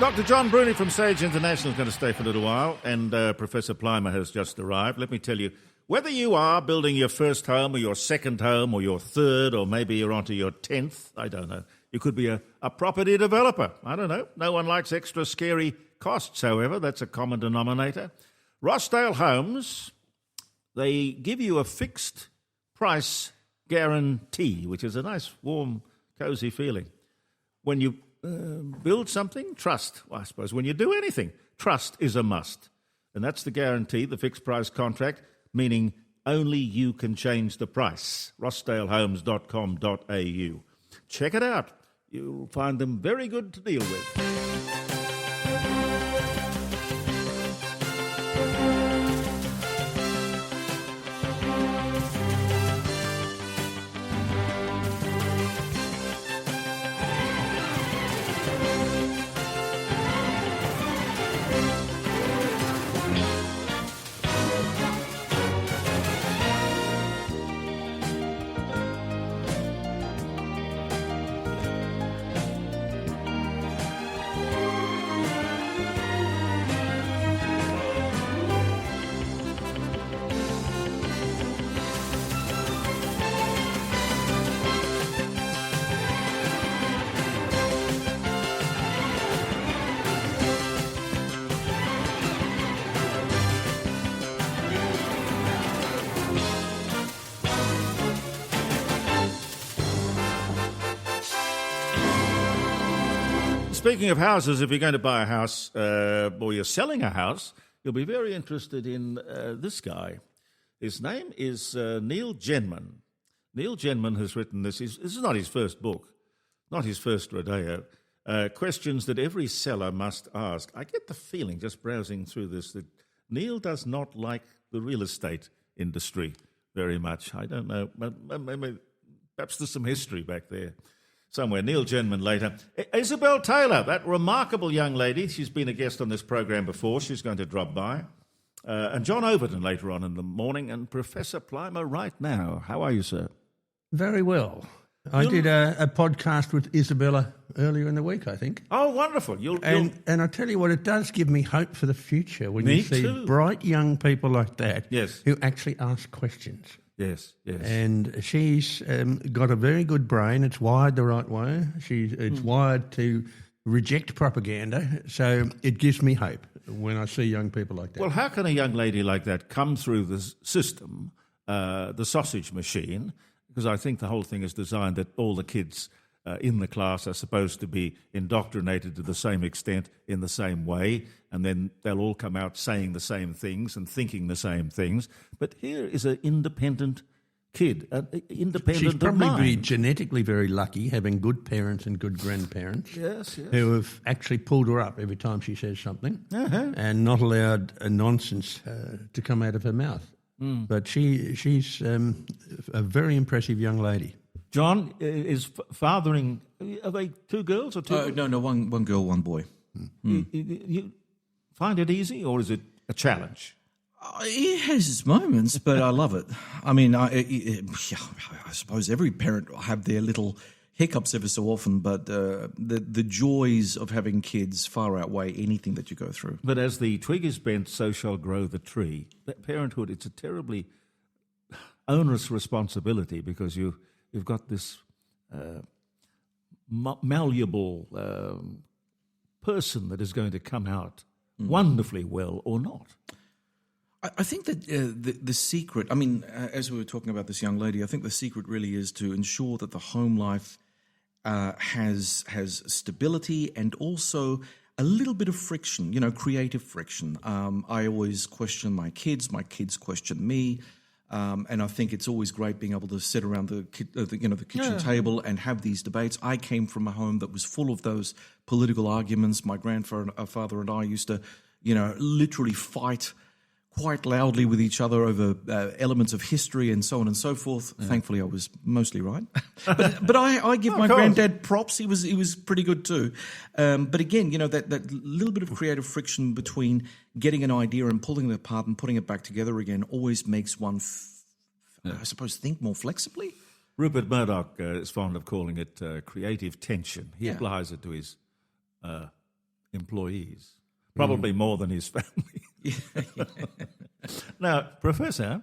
Dr. John Bruni from Sage International is going to stay for a little while, and Professor Plimer has just arrived. Let me tell you, whether you are building your first home or your second home or your third, or maybe you're onto your 10th, I don't know. You could be a property developer. I don't know. No one likes extra scary costs, however. That's a common denominator. Rossdale Homes, they give you a fixed price guarantee, which is a nice, warm, cosy feeling. When you build something, trust. Well, I suppose when you do anything, trust is a must. And that's the guarantee, the fixed price contract, meaning only you can change the price. rossdalehomes.com.au. Check it out. You'll find them very good to deal with. Speaking of houses, if you're going to buy a house or you're selling a house, you'll be very interested in this guy. His name is Neil Genman. Neil Genman has written this. This is not his first book, not his first rodeo. Questions that every seller must ask. I get the feeling, just browsing through this, that Neil does not like the real estate industry very much. I don't know. Maybe, perhaps there's some history back there somewhere. Neil Genman later. Isabel Taylor, that remarkable young lady. She's been a guest on this program before. She's going to drop by. And John Overton later on in the morning. And Professor Plimer right now. How are you, sir? Very well. I did a podcast with Isabella earlier in the week, I think. Oh, wonderful. And I tell you what, it does give me hope for the future when Me you see too. bright young people like that Yes. who actually ask questions. Yes. And she's got a very good brain. It's wired the right way. It's wired to reject propaganda. So it gives me hope when I see young people like that. Well, how can a young lady like that come through the system, the sausage machine? Because I think the whole thing is designed that all the kids in the class are supposed to be indoctrinated to the same extent in the same way, and then they'll all come out saying the same things and thinking the same things. But here is an independent kid, independent She's probably of mind. genetically very lucky, having good parents and good grandparents Yes. who have actually pulled her up every time she says something and not allowed a nonsense to come out of her mouth. But she's a very impressive young lady. John is fathering. Are they two girls or two? No, one girl, one boy. You find it easy, or is it a challenge? It has its moments, but I love it. I mean, I suppose every parent will have their little hiccups ever so often, but the joys of having kids far outweigh anything that you go through. But as the twig is bent, so shall grow the tree. That parenthood, it's a terribly onerous responsibility because you've got this malleable person that is going to come out wonderfully well or not. I think that the secret, I mean, as we were talking about this young lady, I think the secret really is to ensure that the home life has stability and also a little bit of friction, creative friction. I always question my kids question me. And I think it's always great being able to sit around the kitchen table and have these debates. I came from a home that was full of those political arguments. My grandfather and I used to, literally fight quite loudly with each other over elements of history and so on and so forth. Yeah. Thankfully, I was mostly right. but I give my granddad props. He was pretty good too. But again, that little bit of creative friction between getting an idea and pulling it apart and putting it back together again always makes one, I suppose, think more flexibly. Rupert Murdoch is fond of calling it creative tension. He applies it to his employees, probably more than his family. Now, Professor,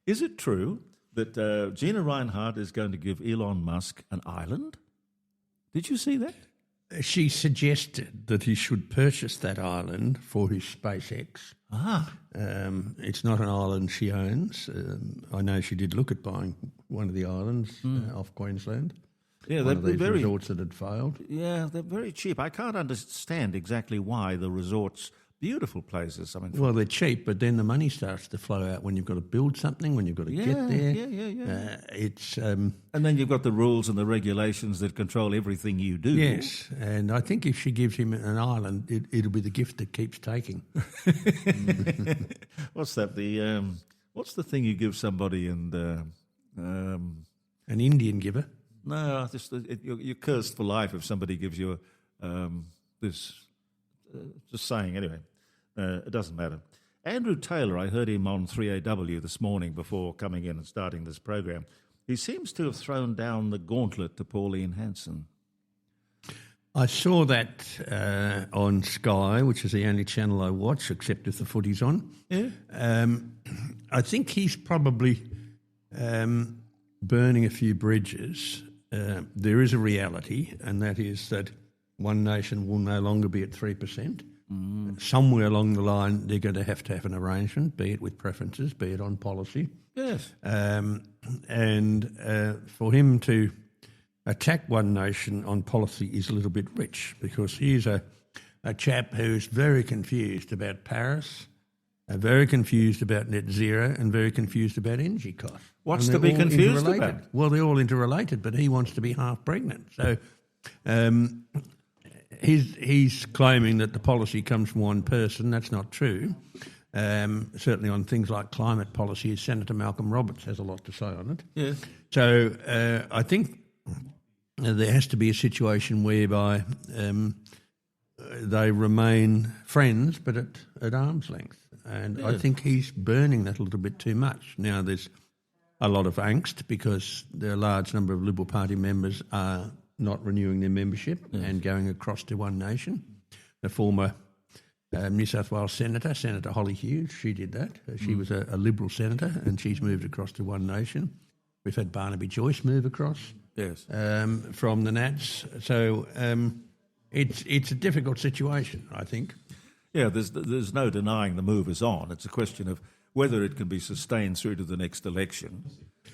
is it true that Gina Rinehart is going to give Elon Musk an island? Did you see that? She suggested that he should purchase that island for his SpaceX. It's not an island she owns. I know she did look at buying one of the islands off Queensland. Yeah, one of these very resorts that had failed. Yeah, they're very cheap. I can't understand exactly why the resorts, beautiful places. I mean, Well, they're cheap, but then the money starts to flow out when you've got to build something, when you've got to get there. Yeah. It's and then you've got the rules and the regulations that control everything you do. yes, and I think if she gives him an island, it'll be the gift that keeps taking. What's that? What's the thing you give somebody and An Indian giver. no, you're cursed for life if somebody gives you this. Just saying, anyway. It doesn't matter. Andrew Taylor, I heard him on 3AW this morning before coming in and starting this program. He seems to have thrown down the gauntlet to Pauline Hanson. I saw that on Sky, which is the only channel I watch, except if the footy's on. Yeah. I think he's probably burning a few bridges. There is a reality, and that is that One Nation will no longer be at 3%. Somewhere along the line, they're going to have an arrangement, be it with preferences, be it on policy. Yes. And for him to attack One Nation on policy is a little bit rich, because he's a chap who's very confused about Paris, very confused about net zero, and very confused about energy costs. What's to be confused about? Well, they're all interrelated, but he wants to be half pregnant. So he's claiming that the policy comes from one person. That's not true. Certainly on things like climate policy, Senator Malcolm Roberts has a lot to say on it. Yes. So I think there has to be a situation whereby they remain friends, but at arm's length. And I think he's burning that a little bit too much. Now, there's a lot of angst because there are a large number of Liberal Party members are not renewing their membership and going across to One Nation. The former New South Wales Senator Holly Hughes, she did that. She was a Liberal senator and she's moved across to One Nation. We've had Barnaby Joyce move across from the Nats. So it's a difficult situation, I think. Yeah, there's no denying the move is on. It's a question of whether it can be sustained through to the next election.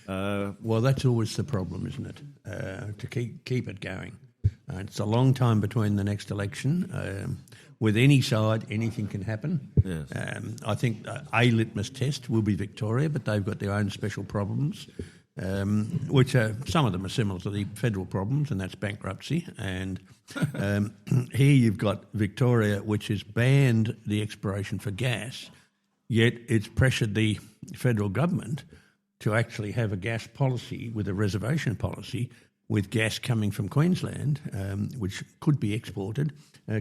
Well, that's always the problem, isn't it? To keep it going. It's a long time between the next election. With any side, anything can happen. Yes. I think a litmus test will be Victoria, but they've got their own special problems, which some of them are similar to the federal problems, and that's bankruptcy. And here you've got Victoria, which has banned the exploration for gas, yet it's pressured the federal government to actually have a gas policy with a reservation policy with gas coming from Queensland, which could be exported,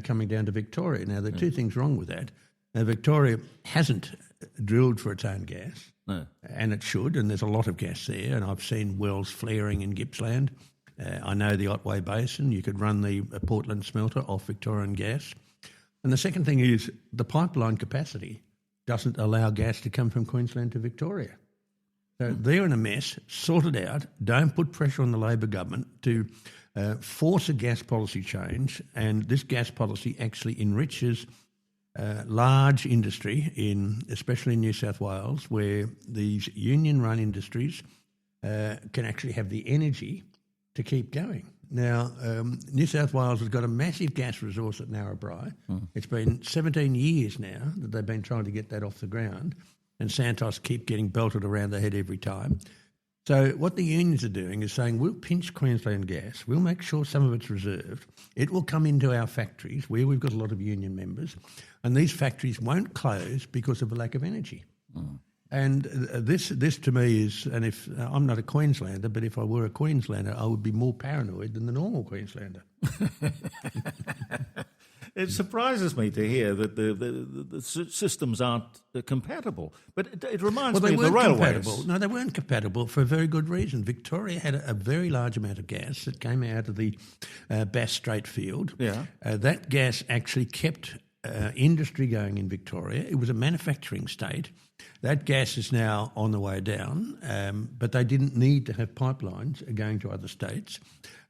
coming down to Victoria. Now, there are two things wrong with that. Victoria hasn't drilled for its own gas, and it should, and there's a lot of gas there, and I've seen wells flaring in Gippsland. I know the Otway Basin. You could run the Portland smelter off Victorian gas. And the second thing is the pipeline capacity doesn't allow gas to come from Queensland to Victoria. So they're in a mess. Sort it out. Don't put pressure on the Labor government to force a gas policy change, and this gas policy actually enriches large industry, especially in New South Wales, where these union-run industries can actually have the energy to keep going. Now, New South Wales has got a massive gas resource at Narrabri. It's been 17 years now that they've been trying to get that off the ground, and Santos keep getting belted around the head every time. So what the unions are doing is saying, we'll pinch Queensland gas, we'll make sure some of it's reserved, it will come into our factories where we've got a lot of union members, and these factories won't close because of a lack of energy. And this to me is, and if I'm not a Queenslander, but if I were a Queenslander, I would be more paranoid than the normal Queenslander. It surprises me to hear that the systems aren't compatible. But it reminds me of the railways. Compatible. No, they weren't compatible for a very good reason. Victoria had a very large amount of gas that came out of the Bass Strait field. Yeah. That gas actually kept industry going in Victoria. It was a manufacturing state. That gas is now on the way down, but they didn't need to have pipelines going to other states.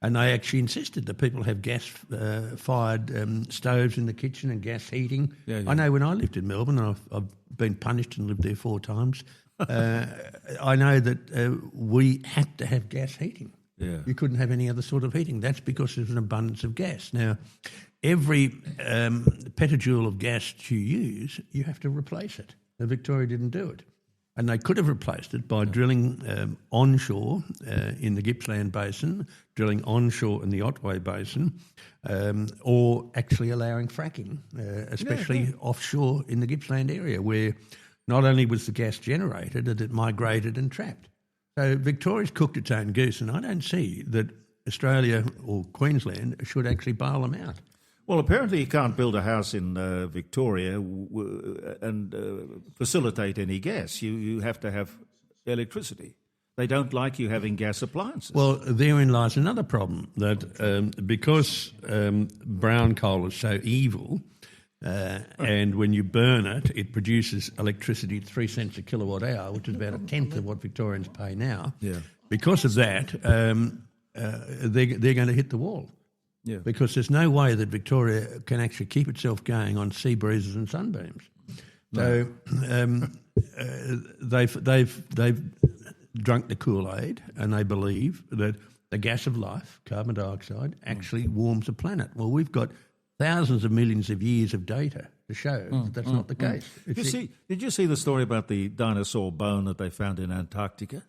And they actually insisted that people have gas-fired stoves in the kitchen and gas heating. Yeah. I know when I lived in Melbourne, I've been punished and lived there 4 times, I know that we had to have gas heating. Yeah. You couldn't have any other sort of heating. That's because there's an abundance of gas. Now, every petajoule of gas you use, you have to replace it. Now, Victoria didn't do it. And they could have replaced it by drilling onshore in the Gippsland Basin, drilling onshore in the Otway Basin, or actually allowing fracking, especially offshore in the Gippsland area, where not only was the gas generated, it migrated and trapped. So Victoria's cooked its own goose, and I don't see that Australia or Queensland should actually bail them out. Well, apparently you can't build a house in Victoria and facilitate any gas. You have to have electricity. They don't like you having gas appliances. Well, therein lies another problem, that because brown coal is so evil, and when you burn it, it produces electricity at 3 cents a kilowatt hour, which is about a tenth of what Victorians pay now. Yeah. Because of that, they're going to hit the wall. Yeah. Because there's no way that Victoria can actually keep itself going on sea breezes and sunbeams. So they've drunk the Kool-Aid, and they believe that the gas of life, carbon dioxide, actually warms the planet. Well, we've got thousands of millions of years of data to show that that's not the case. Did you see the story about the dinosaur bone that they found in Antarctica?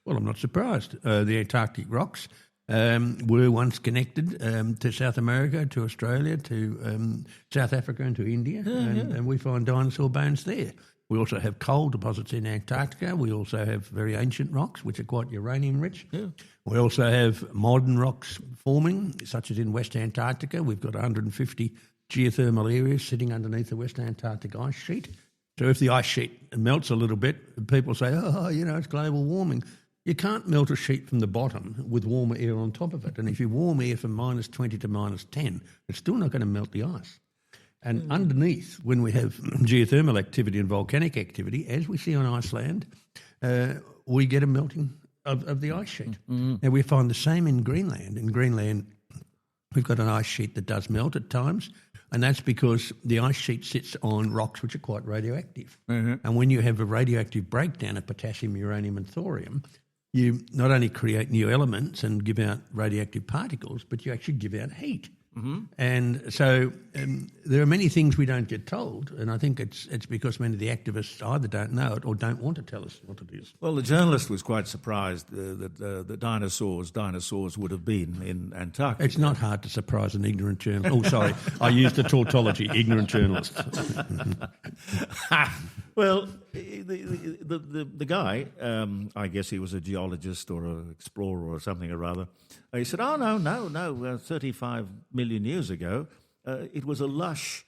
Well, I'm not surprised. The Antarctic rocks were once connected to South America, to Australia, to South Africa and to India, and we find dinosaur bones there. We also have coal deposits in Antarctica. We also have very ancient rocks, which are quite uranium-rich. Yeah. We also have modern rocks forming, such as in West Antarctica. We've got 150 geothermal areas sitting underneath the West Antarctic ice sheet. So if the ice sheet melts a little bit, people say, it's global warming. You can't melt a sheet from the bottom with warmer air on top of it. And if you warm air from minus 20 to minus 10, it's still not going to melt the ice. And underneath, when we have geothermal activity and volcanic activity, as we see on Iceland, we get a melting of the ice sheet. Mm-hmm. Now, we find the same in Greenland. In Greenland, we've got an ice sheet that does melt at times, and that's because the ice sheet sits on rocks which are quite radioactive. Mm-hmm. And when you have a radioactive breakdown of potassium, uranium and thorium, you not only create new elements and give out radioactive particles, but you actually give out heat. Mm-hmm. And so there are many things we don't get told, and I think it's because many of the activists either don't know it or don't want to tell us what it is. Well, the journalist was quite surprised that the dinosaurs would have been in Antarctica. It's not hard to surprise an ignorant journalist. Oh, sorry, I used the tautology, ignorant journalist. Well, the guy, I guess he was a geologist or an explorer or something or other, he said, no, 35 million years ago, it was a lush,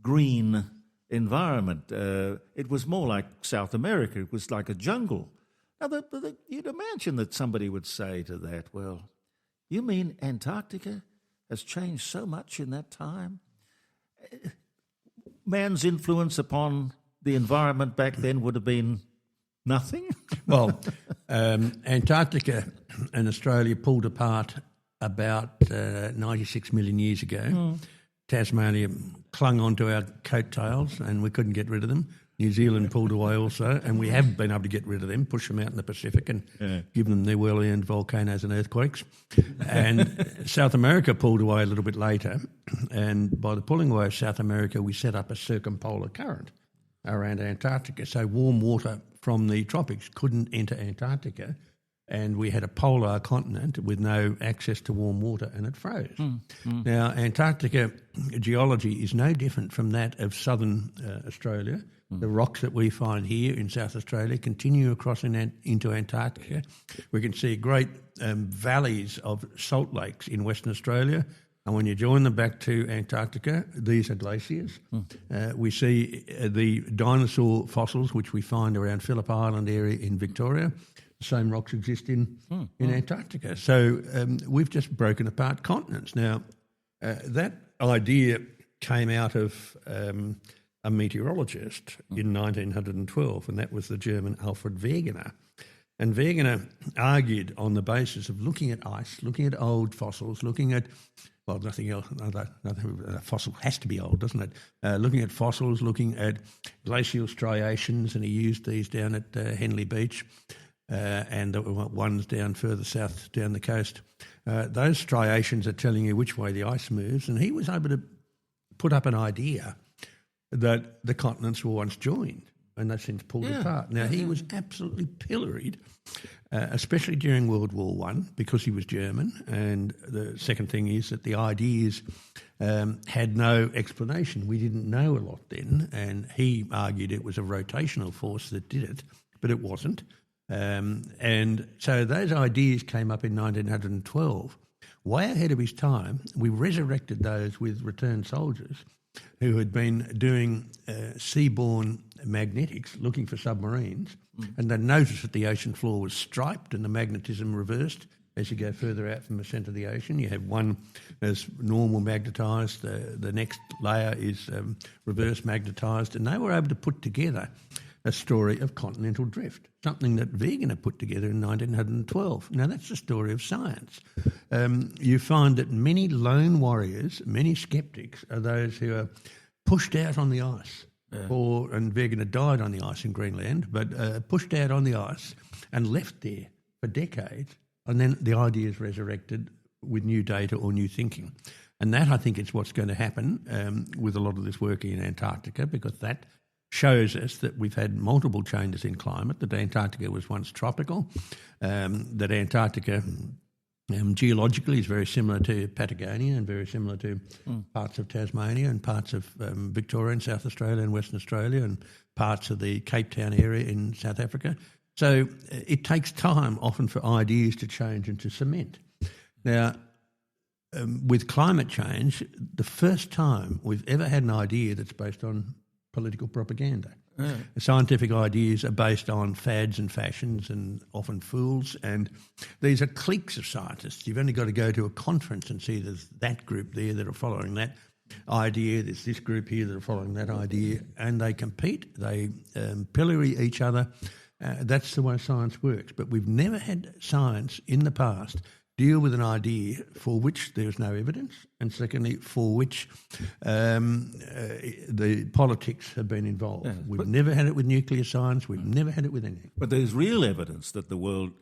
green environment. It was more like South America. It was like a jungle. Now, you'd imagine that somebody would say to that, well, you mean Antarctica has changed so much in that time? Man's influence upon the environment back then would have been nothing? Well, Antarctica and Australia pulled apart about 96 million years ago. Mm. Tasmania clung onto our coattails and we couldn't get rid of them. New Zealand pulled away also, and we have been able to get rid of them, push them out in the Pacific and give them their well-earned volcanoes and earthquakes. And South America pulled away a little bit later, and by the pulling away of South America, we set up a circumpolar current around Antarctica. So warm water from the tropics couldn't enter Antarctica, and we had a polar continent with no access to warm water, and it froze. Now, Antarctica geology is no different from that of southern Australia. The rocks that we find here in South Australia continue across into Antarctica. We can see great valleys of salt lakes in Western Australia, And when you join them back to Antarctica, these are glaciers. We see the dinosaur fossils, which we find around Phillip Island area in Victoria. The same rocks exist in Antarctica. So we've just broken apart continents. Now, that idea came out of a meteorologist in 1912, and that was the German Alfred Wegener. And Wegener argued on the basis of looking at ice, looking at old fossils, looking at, well, nothing else, a fossil has to be old, doesn't it? Looking at fossils, looking at glacial striations, and he used these down at Henley Beach and the ones down further south down the coast. Those striations are telling you which way the ice moves, and he was able to put up an idea that the continents were once joined and they've since pulled apart. Now, he was absolutely pilloried, especially during World War I, because he was German, and the second thing is that the ideas had no explanation. We didn't know a lot then, and he argued it was a rotational force that did it, but it wasn't. And so those ideas came up in 1912, way ahead of his time. We resurrected those with returned soldiers who had been doing seaborne magnetics, looking for submarines, and they noticed that the ocean floor was striped and the magnetism reversed as you go further out from the centre of the ocean. You have one as normal magnetised, the next layer is reverse magnetised, and they were able to put together a story of continental drift, something that Wegener put together in 1912. Now, that's the story of science. You find that many lone warriors, many sceptics, are those who are pushed out on the ice, and Wegener died on the ice in Greenland, but pushed out on the ice and left there for decades, and then the idea is resurrected with new data or new thinking. And that, I think, is what's going to happen with a lot of this work in Antarctica, because that shows us that we've had multiple changes in climate, that Antarctica was once tropical, that Antarctica geologically is very similar to Patagonia and very similar to parts of Tasmania and parts of Victoria and South Australia and Western Australia and parts of the Cape Town area in South Africa. So it takes time often for ideas to change and to cement. Now, with climate change, the first time we've ever had an idea that's based on political propaganda. Scientific ideas are based on fads and fashions and often fools, and these are cliques of scientists. You've only got to go to a conference and see there's that group there that are following that idea, there's this group here that are following that idea, and they compete, they pillory each other. That's the way science works. But we've never had science in the past deal with an idea for which there's no evidence, and secondly, for which the politics have been involved. Yeah, we've never had it with nuclear science, we've never had it with anything. But there's real evidence that the world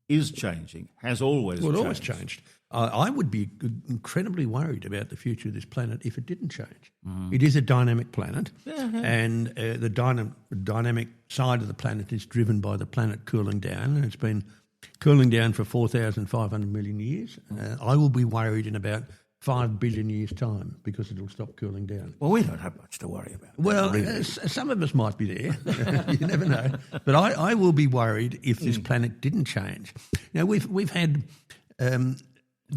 is changing, has always changed. Always changed. I would be incredibly worried about the future of this planet if it didn't change. It is a dynamic planet, and the dynamic side of the planet is driven by the planet cooling down, and it's been cooling down for 4,500 million years. I will be worried in about 5 billion years' time because it'll stop cooling down. Well, we don't have much to worry about. Well, really. Some of us might be there. You never know. But I will be worried if this planet didn't change. Now, we've had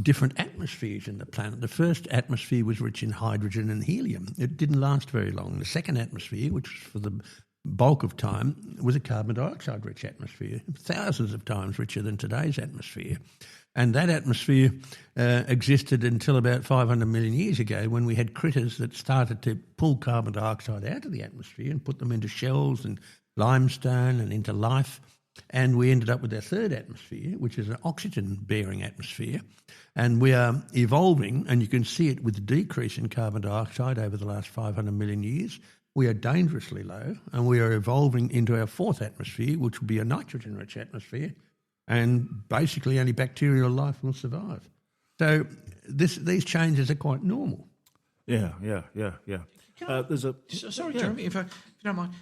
different atmospheres in the planet. The first atmosphere was rich in hydrogen and helium. It didn't last very long. The second atmosphere, which was for the bulk of time, was a carbon dioxide rich atmosphere, thousands of times richer than today's atmosphere. And that atmosphere existed until about 500 million years ago, when we had critters that started to pull carbon dioxide out of the atmosphere and put them into shells and limestone and into life. And we ended up with our third atmosphere, which is an oxygen-bearing atmosphere. And we are evolving, and you can see it with the decrease in carbon dioxide over the last 500 million years. We are dangerously low, and we are evolving into our fourth atmosphere, which will be a nitrogen-rich atmosphere, and basically only bacterial life will survive. So these changes are quite normal. Yeah. There's a sorry, Jeremy, if you don't mind.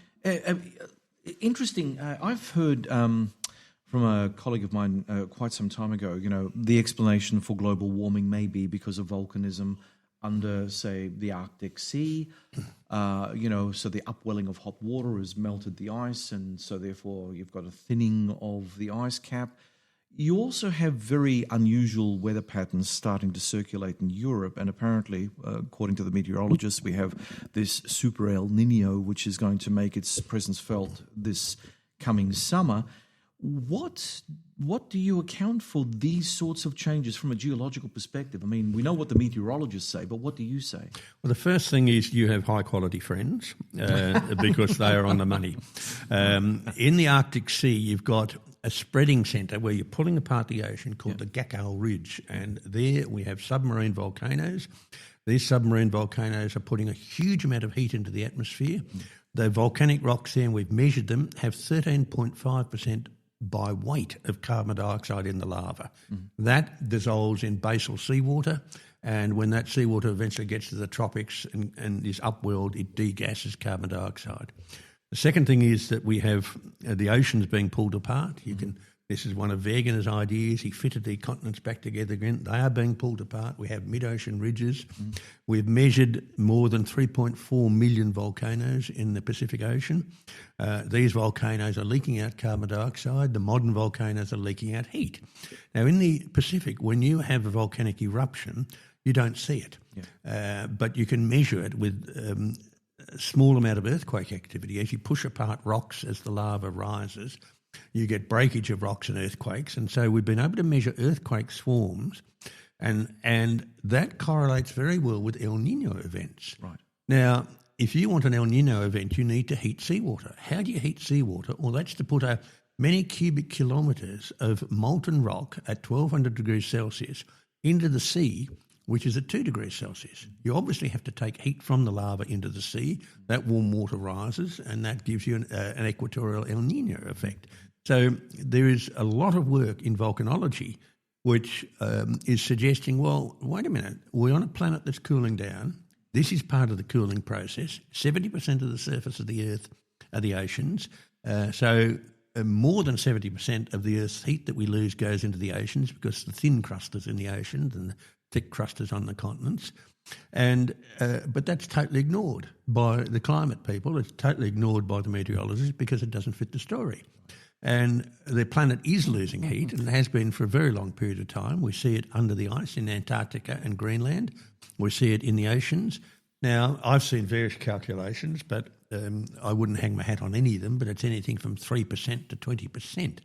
Interesting. I've heard from a colleague of mine quite some time ago. The explanation for global warming may be because of volcanism under, say, the Arctic Sea, so the upwelling of hot water has melted the ice, and so therefore you've got a thinning of the ice cap. You also have very unusual weather patterns starting to circulate in Europe, and apparently, according to the meteorologists, we have this super El Nino, which is going to make its presence felt this coming summer. What do you account for these sorts of changes from a geological perspective? I mean, we know what the meteorologists say, but what do you say? Well, the first thing is you have high-quality friends because they are on the money. In the Arctic Sea, you've got a spreading centre where you're pulling apart the ocean called the Gakkel Ridge, and there we have submarine volcanoes. These submarine volcanoes are putting a huge amount of heat into the atmosphere. The volcanic rocks there, and we've measured them, have 13.5% by weight of carbon dioxide in the lava. That dissolves in basal seawater, and when that seawater eventually gets to the tropics and is upwelled, it degasses carbon dioxide. The second thing is that we have the oceans being pulled apart. This is one of Wegener's ideas. He fitted the continents back together again. They are being pulled apart. We have mid-ocean ridges. We've measured more than 3.4 million volcanoes in the Pacific Ocean. These volcanoes are leaking out carbon dioxide. The modern volcanoes are leaking out heat. Now, in the Pacific, when you have a volcanic eruption, you don't see it. But you can measure it with a small amount of earthquake activity. As you push apart rocks as the lava rises, you get breakage of rocks and earthquakes, and so we've been able to measure earthquake swarms, and that correlates very well with El Nino events. Right. Now, if you want an El Nino event, you need to heat seawater. How do you heat seawater? Well, that's to put many cubic kilometres of molten rock at 1,200 degrees Celsius into the sea, which is at 2 degrees Celsius. You obviously have to take heat from the lava into the sea. That warm water rises, and that gives you an equatorial El Nino effect. So there is a lot of work in volcanology which is suggesting, well, wait a minute, we're on a planet that's cooling down. This is part of the cooling process. 70% of the surface of the Earth are the oceans. So more than 70% of the Earth's heat that we lose goes into the oceans because the thin crust is in the oceans and the thick crust is on the continents. But that's totally ignored by the climate people. It's totally ignored by the meteorologists because it doesn't fit the story. And the planet is losing heat and has been for a very long period of time. We see it under the ice in Antarctica and Greenland. We see it in the oceans. Now, I've seen various calculations, but I wouldn't hang my hat on any of them, but it's anything from 3% to 20%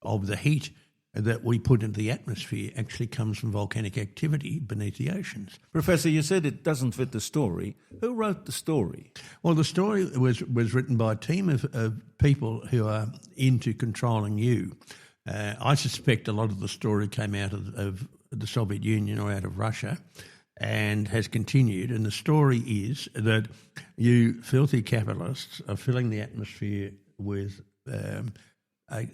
of the heat that we put into the atmosphere actually comes from volcanic activity beneath the oceans. Professor, you said it doesn't fit the story. Who wrote the story? Well, the story was written by a team of people who are into controlling you. I suspect a lot of the story came out of the Soviet Union or out of Russia and has continued. And the story is that you filthy capitalists are filling the atmosphere with a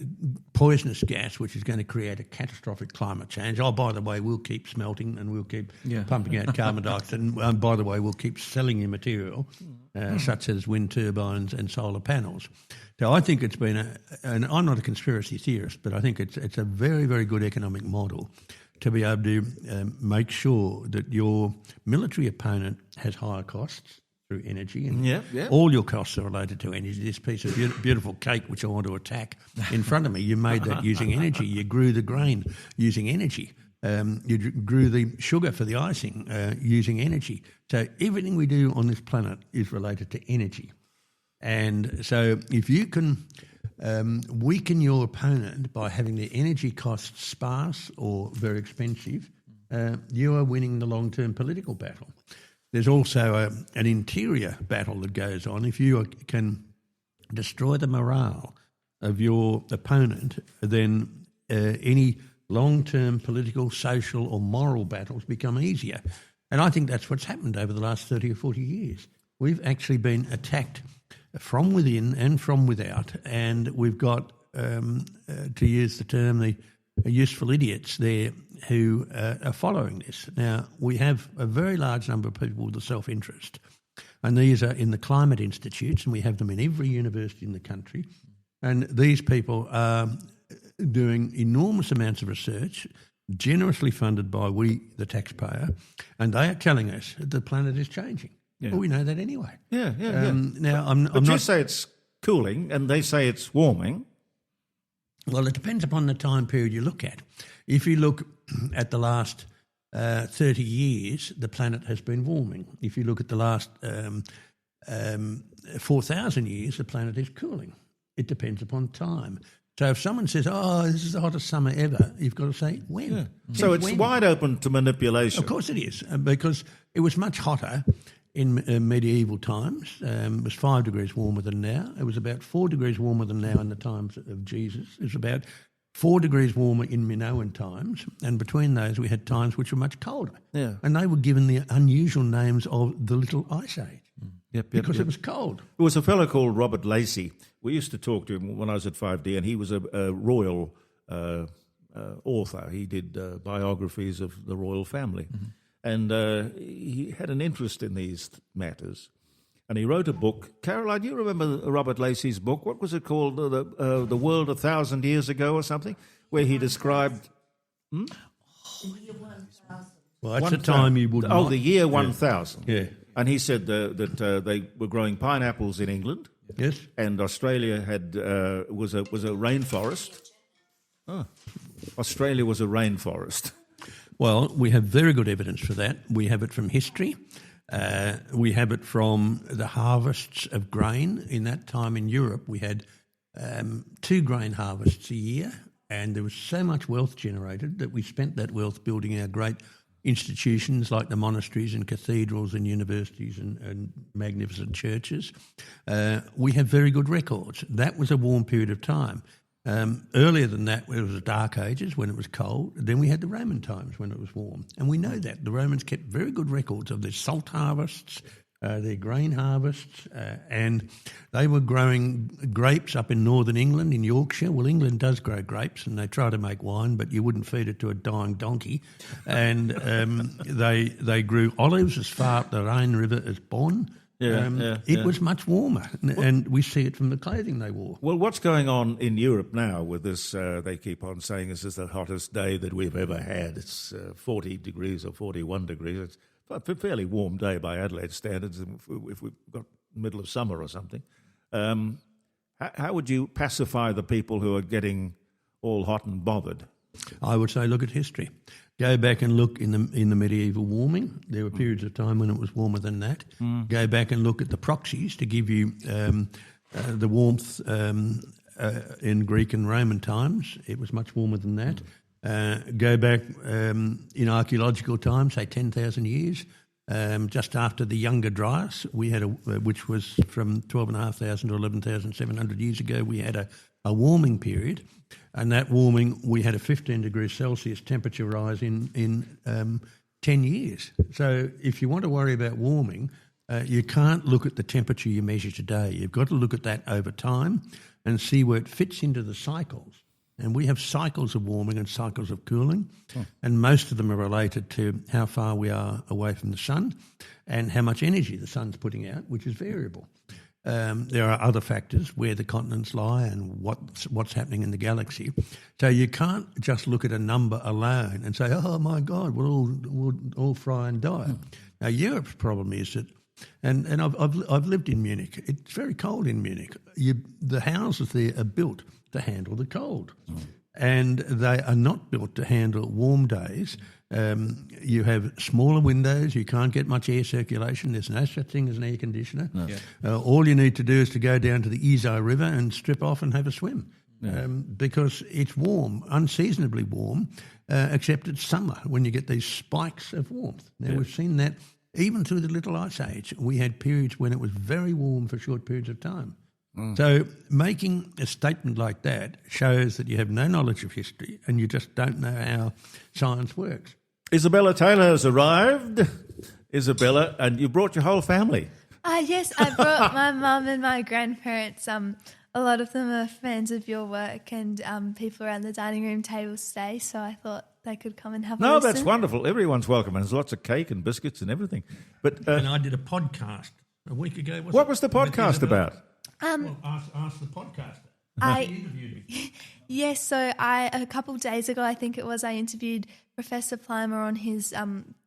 poisonous gas which is going to create a catastrophic climate change. Oh, by the way, we'll keep smelting and we'll keep pumping out carbon dioxide. And by the way, we'll keep selling you material such as wind turbines and solar panels. So I think it's been and I'm not a conspiracy theorist, but I think it's a very, very good economic model to be able to make sure that your military opponent has higher costs through energy, and all your costs are related to energy. This piece of beautiful cake which I want to attack in front of me, you made that using energy. You grew the grain using energy. You grew the sugar for the icing using energy. So everything we do on this planet is related to energy. And so if you can weaken your opponent by having their energy costs sparse or very expensive, you are winning the long-term political battle. There's also an interior battle that goes on. If you can destroy the morale of your opponent, then any long-term political, social or moral battles become easier. And I think that's what's happened over the last 30 or 40 years. We've actually been attacked from within and from without, and we've got, to use the term, the useful idiots there who are following this. Now, we have a very large number of people with a self-interest, and these are in the climate institutes, and we have them in every university in the country. And these people are doing enormous amounts of research, generously funded by we, the taxpayer, and they are telling us that the planet is changing. Yeah. Well, we know that anyway. Yeah. Now, I'm but not... you say it's cooling, and they say it's warming. Well, it depends upon the time period you look at. If you look at the last 30 years, the planet has been warming. If you look at the last 4,000 years, the planet is cooling. It depends upon time. So if someone says, oh, this is the hottest summer ever, you've got to say, when? Yeah. So it's wide open to manipulation. Of course it is, because it was much hotter in medieval times. It was 5 degrees warmer than now. It was about 4 degrees warmer than now in the times of Jesus. It was about 4 degrees warmer in Minoan times, and between those we had times which were much colder. Yeah. And they were given the unusual names of the Little Ice Age because it was cold. There was a fellow called Robert Lacey. We used to talk to him when I was at 5D, and he was a royal author. He did biographies of the royal family. And he had an interest in these matters. And he wrote a book. Caroline, do you remember Robert Lacey's book? What was it called? The World 1,000 Years Ago or something? Where he described... Well, that's the time you would the year 1000. Yeah. And he said that they were growing pineapples in England. Yes. And Australia was a rainforest. Oh, Australia was a rainforest. Well, we have very good evidence for that. We have it from history. We have it from the harvests of grain. In that time in Europe, we had 2 grain harvests a year, and there was so much wealth generated that we spent that wealth building our great institutions like the monasteries and cathedrals and universities and magnificent churches. We have very good records. That was a warm period of time. Earlier than that, it was the Dark Ages when it was cold. Then we had the Roman times when it was warm. And we know that. The Romans kept very good records of their salt harvests, their grain harvests, and they were growing grapes up in northern England, in Yorkshire. Well, England does grow grapes, and they try to make wine, but you wouldn't feed it to a dying donkey. And they grew olives as far up the Rhine River as Bonn. It was much warmer, and we see it from the clothing they wore. Well, what's going on in Europe now with this? They keep on saying this is the hottest day that we've ever had. It's 40 degrees or 41 degrees. It's a fairly warm day by Adelaide standards if we've got middle of summer or something. How would you pacify the people who are getting all hot and bothered? I would say look at history. Go back and look in the medieval warming. There were periods of time when it was warmer than that. Go back and look at the proxies to give you the warmth in Greek and Roman times. It was much warmer than that. Go back in archaeological times, say 10,000 years, just after the Younger Dryas, we had which was from 12,500 to 11,700 years ago. We had a warming period. And that warming, we had a 15 degrees Celsius temperature rise in 10 years. So if you want to worry about warming, you can't look at the temperature you measure today. You've got to look at that over time and see where it fits into the cycles. And we have cycles of warming and cycles of cooling, and most of them are related to how far we are away from the sun and how much energy the sun's putting out, which is variable. There are other factors, where the continents lie and what's happening in the galaxy. So you can't just look at a number alone and say, oh, my God, we'll all fry and die. Now, Europe's problem is that, and I've lived in Munich. It's very cold in Munich. The houses there are built to handle the cold. And they are not built to handle warm days. You have smaller windows. You can't get much air circulation. There's no such thing as an air conditioner. No. All you need to do is to go down to the Isar River and strip off and have a swim because it's warm, unseasonably warm, except it's summer when you get these spikes of warmth. Now, we've seen that even through the Little Ice Age. We had periods when it was very warm for short periods of time. So making a statement like that shows that you have no knowledge of history and you just don't know how science works. Isabella Taylor has arrived. Isabella, and you brought your whole family. Yes, I brought my mum and my grandparents. A lot of them are fans of your work, and people around the dining room table stay, so I thought they could come and have a listen. That's wonderful. Everyone's welcome, and there's lots of cake and biscuits and everything. But and I did a podcast a week ago. What was the podcast about? Well, ask the podcaster. He interviewed me. Yes, so a couple of days ago, I think it was, I interviewed Professor Plimer on his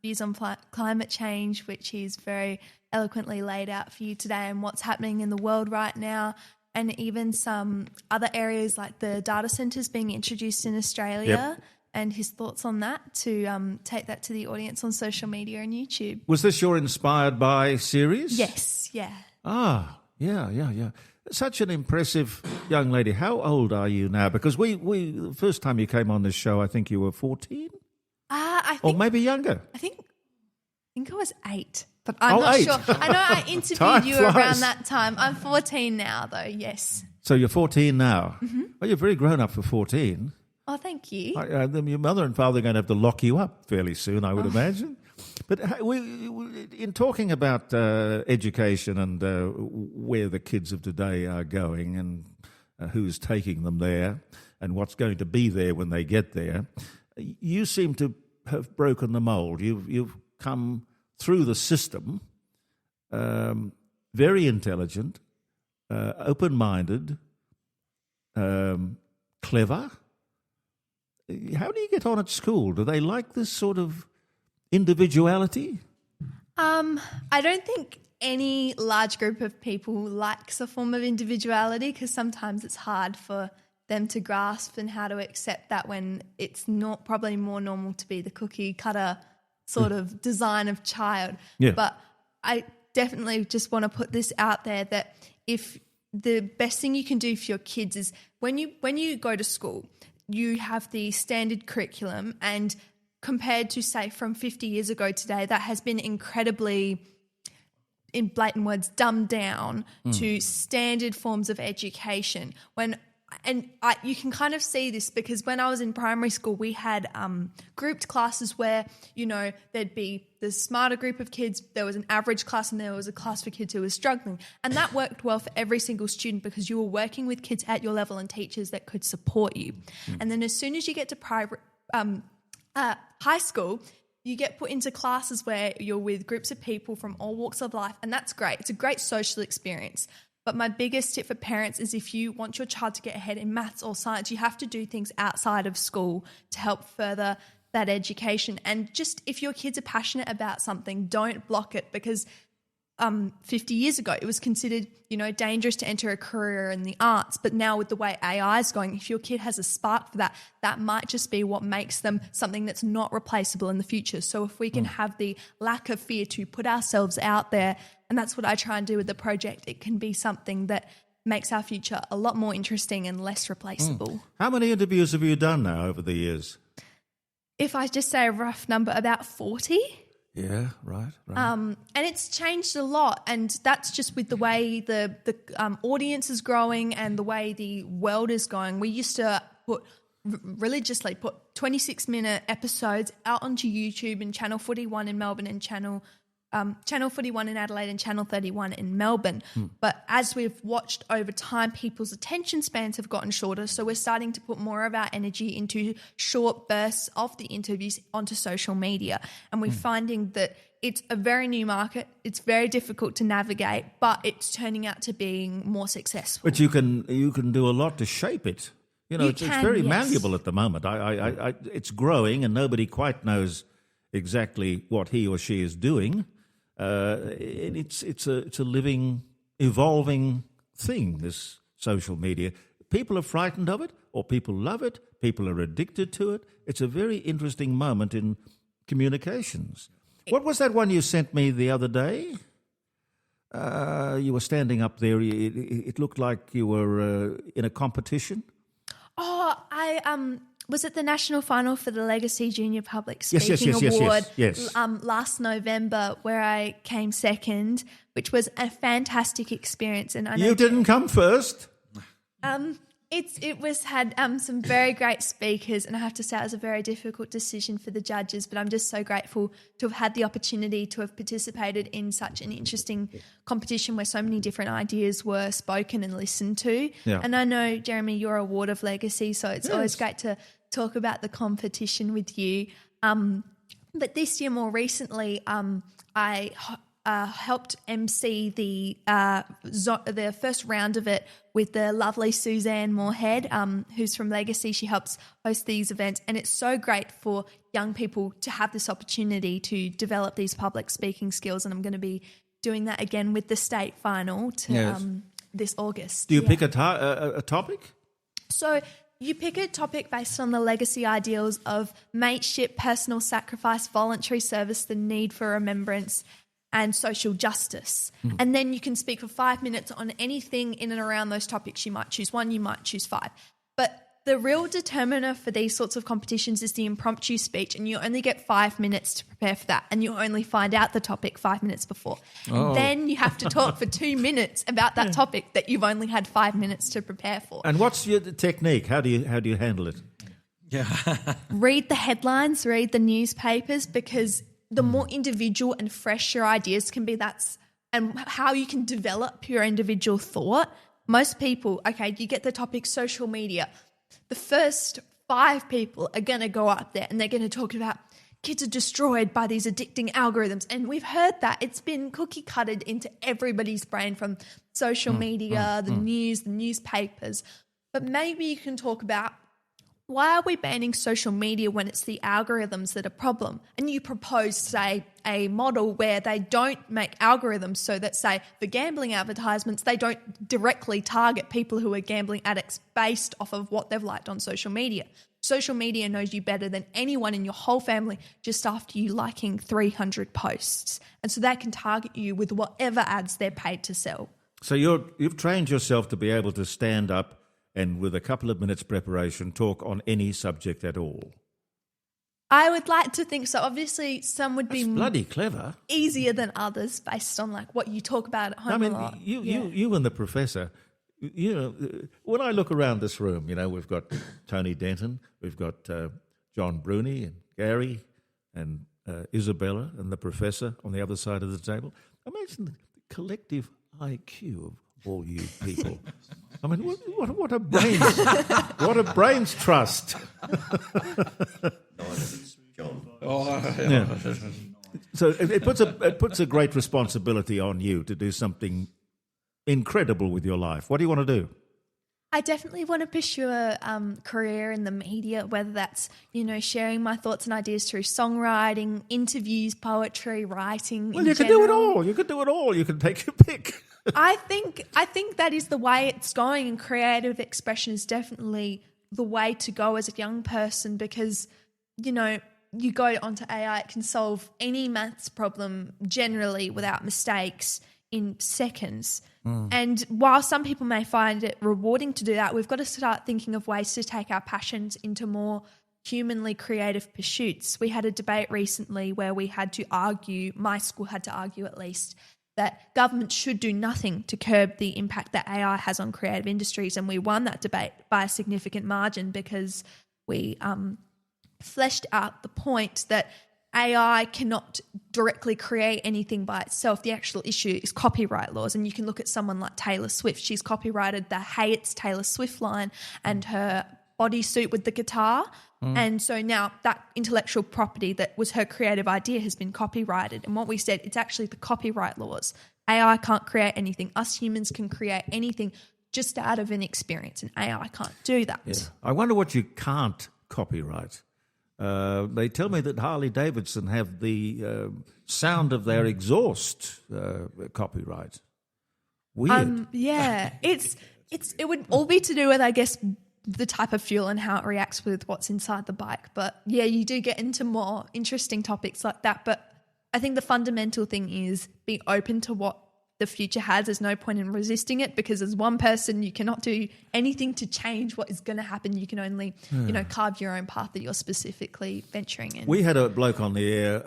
views on climate change, which he's very eloquently laid out for you today, and what's happening in the world right now. and even some other areas like the data centres being introduced in Australia. Yep. And his thoughts on that, to take that to the audience on social media and YouTube. Was this your Inspired By series? Yes, yeah. Ah, yeah. Such an impressive young lady. How old are you now? Because we the first time you came on this show, I think you were 14? I Or think maybe younger. I think I was 8, but I'm not 8. sure. I know I interviewed Time you flies. around that time. I'm 14 now, though. Yes. So you're 14 now. Mm-hmm. Well, you're very grown up for 14. Oh, thank you. Your mother and father are going to have to lock you up fairly soon, I would imagine. But we, in talking about education and where the kids of today are going and who's taking them there and what's going to be there when they get there, you seem to have broken the mould. You've come through the system, very intelligent, open-minded, clever. How do you get on at school? Do they like this sort of individuality? I don't think any large group of people likes a form of individuality, because sometimes it's hard for them to grasp and how to accept that when it's not probably more normal to be the cookie cutter sort of design of child. Yeah. But I definitely just want to put this out there, that if the best thing you can do for your kids is when you go to school, you have the standard curriculum, and compared to, say, from 50 years ago today, that has been incredibly, in blatant words, dumbed down to standard forms of education. You can kind of see this because when I was in primary school, we had grouped classes where, there'd be the smarter group of kids, there was an average class, and there was a class for kids who were struggling. And that worked well for every single student because you were working with kids at your level and teachers that could support you. And then as soon as you get to high school, you get put into classes where you're with groups of people from all walks of life, and that's great. It's a great social experience. But my biggest tip for parents is if you want your child to get ahead in maths or science, you have to do things outside of school to help further that education. And just if your kids are passionate about something, don't block it, because 50 years ago it was considered, dangerous to enter a career in the arts. But now with the way AI is going, if your kid has a spark for that, that might just be what makes them something that's not replaceable in the future. So if we can have the lack of fear to put ourselves out there, and that's what I try and do with the project, it can be something that makes our future a lot more interesting and less replaceable. How many interviews have you done now over the years? If I just say a rough number, about 40. Yeah, right. And it's changed a lot, and that's just with the way the audience is growing and the way the world is going. We used to religiously put 26-minute episodes out onto YouTube and Channel 41 in Melbourne and Channel 41 in Adelaide and Channel 31 in Melbourne. But as we've watched over time, people's attention spans have gotten shorter, so we're starting to put more of our energy into short bursts of the interviews onto social media. And we're finding that it's a very new market. It's very difficult to navigate, but it's turning out to being more successful. But you can do a lot to shape it. It's very malleable at the moment. It's growing, and nobody quite knows exactly what he or she is doing. It's a living, evolving thing, this social media. People are frightened of it, or people love it. People are addicted to it. It's a very interesting moment in communications. What was that one you sent me the other day? You were standing up there. It looked like you were in a competition. Oh, I was at the national final for the Legacy Junior Public Speaking Award last November, where I came second, which was a fantastic experience. And you didn't come first. It had some very great speakers, and I have to say it was a very difficult decision for the judges, but I'm just so grateful to have had the opportunity to have participated in such an interesting competition where so many different ideas were spoken and listened to. Yeah. And I know, Jeremy, you're a ward of Legacy, so it's always great to talk about the competition with you. But this year, more recently, I helped MC the first round of it with the lovely Suzanne Moorhead, who's from Legacy. She helps host these events, and it's so great for young people to have this opportunity to develop these public speaking skills. And I'm going to be doing that again with the state final to this August. Do you pick a topic? So you pick a topic based on the legacy ideals of mateship, personal sacrifice, voluntary service, the need for remembrance, and social justice. And then you can speak for 5 minutes on anything in and around those topics. You might choose one, you might choose 5. But the real determiner for these sorts of competitions is the impromptu speech, and you only get 5 minutes to prepare for that, and you only find out the topic 5 minutes before. And then you have to talk for 2 minutes about that topic that you've only had 5 minutes to prepare for. And what's your technique? How do you handle it? Yeah. Read the headlines, read the newspapers, because the more individual and fresh your ideas can be, and how you can develop your individual thought. Most people, you get the topic social media. The first 5 people are going to go up there and they're going to talk about kids are destroyed by these addicting algorithms. And we've heard that. It's been cookie-cutted into everybody's brain from social media, the news, the newspapers. But maybe you can talk about, why are we banning social media when it's the algorithms that are a problem? And you propose, say, a model where they don't make algorithms so that, say, for gambling advertisements, they don't directly target people who are gambling addicts based off of what they've liked on social media. Social media knows you better than anyone in your whole family just after you liking 300 posts. And so they can target you with whatever ads they're paid to sell. So you've trained yourself to be able to stand up and with a couple of minutes preparation, talk on any subject at all. I would like to think so. Obviously, some would be bloody clever, easier than others based on like what you talk about at home. I mean, you and the professor. When I look around this room, we've got Tony Denton, we've got John Bruni and Gary and Isabella and the professor on the other side of the table. Imagine the collective IQ of all you people. I mean, what a brains trust. So it puts a great responsibility on you to do something incredible with your life. What do you want to do? I definitely want to pursue a career in the media, whether that's, sharing my thoughts and ideas through songwriting, interviews, poetry, writing. Well, you can do it all. You can do it all. You can take your pick. I think that is the way it's going, and creative expression is definitely the way to go as a young person, because, you go onto AI, it can solve any maths problem generally without mistakes in seconds. And while some people may find it rewarding to do that, we've got to start thinking of ways to take our passions into more humanly creative pursuits. We had a debate recently where we had to argue, my school had to argue at least, that government should do nothing to curb the impact that AI has on creative industries. And we won that debate by a significant margin because we fleshed out the point that AI cannot directly create anything by itself. The actual issue is copyright laws. And you can look at someone like Taylor Swift. She's copyrighted the Hey It's Taylor Swift line and her bodysuit with the guitar. And so now that intellectual property that was her creative idea has been copyrighted. And what we said, it's actually the copyright laws. AI can't create anything. Us humans can create anything just out of an experience, and AI can't do that. Yeah. I wonder what you can't copyright. They tell me that Harley Davidson have the sound of their exhaust copyright. Weird. Yeah, it would all be to do with, I guess, the type of fuel and how it reacts with what's inside the bike. But yeah, you do get into more interesting topics like that. But I think the fundamental thing is be open to what the future has. There's no point in resisting it, because as one person, you cannot do anything to change what is going to happen. You can only, carve your own path that you're specifically venturing in. We had a bloke on the air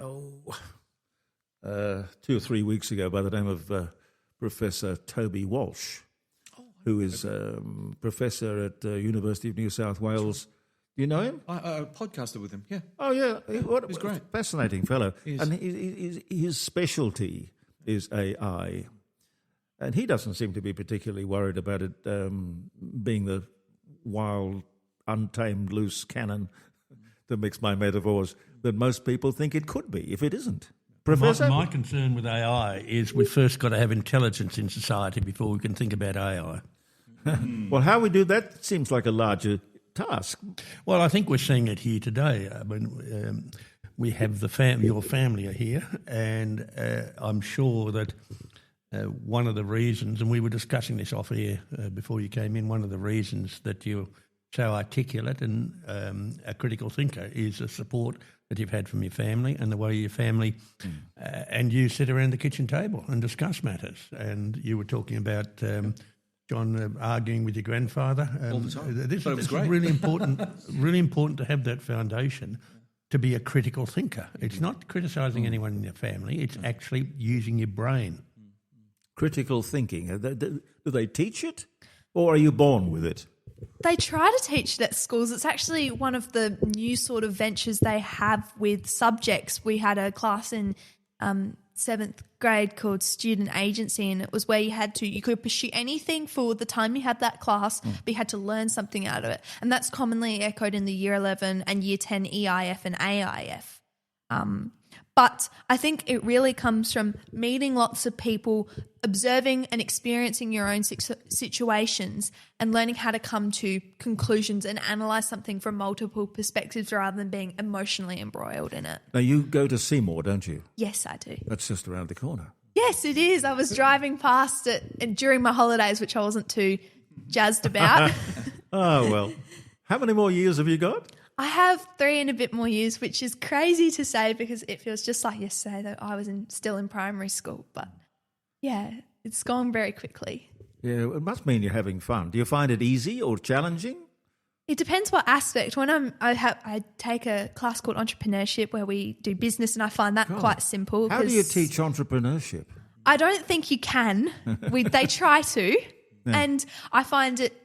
2 or 3 weeks ago by the name of Professor Toby Walsh, who is professor at the University of New South Wales. Do you know him? I podcasted with him, yeah. Oh, yeah. He's great. Fascinating fellow. He is. And his specialty is AI. And he doesn't seem to be particularly worried about it being the wild, untamed, loose cannon, to mix my metaphors, that most people think it could be, if it isn't. Professor? My concern with AI is we've first got to have intelligence in society before we can think about AI. Well, how we do that seems like a larger task. Well, I think we're seeing it here today. I mean, we have your family are here, and I'm sure that one of the reasons, and we were discussing this off air before you came in, one of the reasons that you're so articulate and a critical thinker is the support that you've had from your family and the way your family and you sit around the kitchen table and discuss matters. And you were talking about John arguing with your grandfather. All the time. This But it was is great. really important. Really important to have that foundation to be a critical thinker. It's not criticising anyone in your family. It's actually using your brain. Critical thinking. Do they teach it, or are you born with it? They try to teach it at schools. It's actually one of the new sort of ventures they have with subjects. We had a class in 7th grade called Student Agency, and it was where you could pursue anything for the time you had that class, but you had to learn something out of it. And that's commonly echoed in the Year 11 and Year 10 EIF and AIF. But I think it really comes from meeting lots of people, observing and experiencing your own situations and learning how to come to conclusions and analyse something from multiple perspectives rather than being emotionally embroiled in it. Now, you go to Seymour, don't you? Yes, I do. That's just around the corner. Yes, it is. I was driving past it during my holidays, which I wasn't too jazzed about. Oh, well. How many more years have you got? I have 3 and a bit more years, which is crazy to say because it feels just like yesterday that I was still in primary school. But yeah, it's gone very quickly. Yeah, it must mean you're having fun. Do you find it easy or challenging? It depends what aspect. When I take a class called entrepreneurship where we do business, and I find that quite simple. How do you teach entrepreneurship? I don't think you can. They try to, and I find it.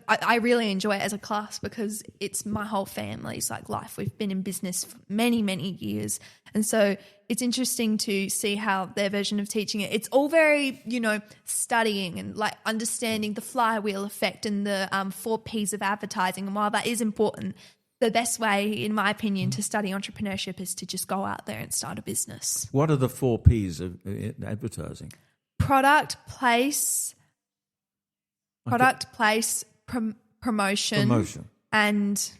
I really enjoy it as a class because it's my whole family's like life. We've been in business for many, many years. And so it's interesting to see how their version of teaching it. It's all very, studying and like understanding the flywheel effect and the 4 Ps of advertising. And while that is important, the best way, in my opinion, to study entrepreneurship is to just go out there and start a business. What are the 4 Ps of advertising? Product, place, promotion, and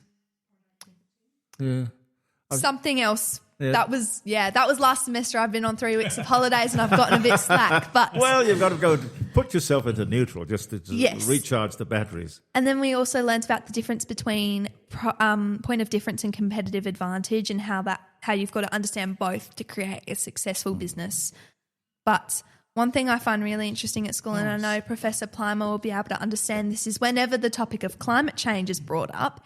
something else. Yeah. That was last semester. I've been on 3 weeks of holidays and I've gotten a bit slack. But Well, you've got to go put yourself into neutral just to recharge the batteries. And then we also learnt about the difference between point of difference and competitive advantage, and how you've got to understand both to create a successful business. But one thing I find really interesting at school, and I know Professor Plimer will be able to understand this, is whenever the topic of climate change is brought up,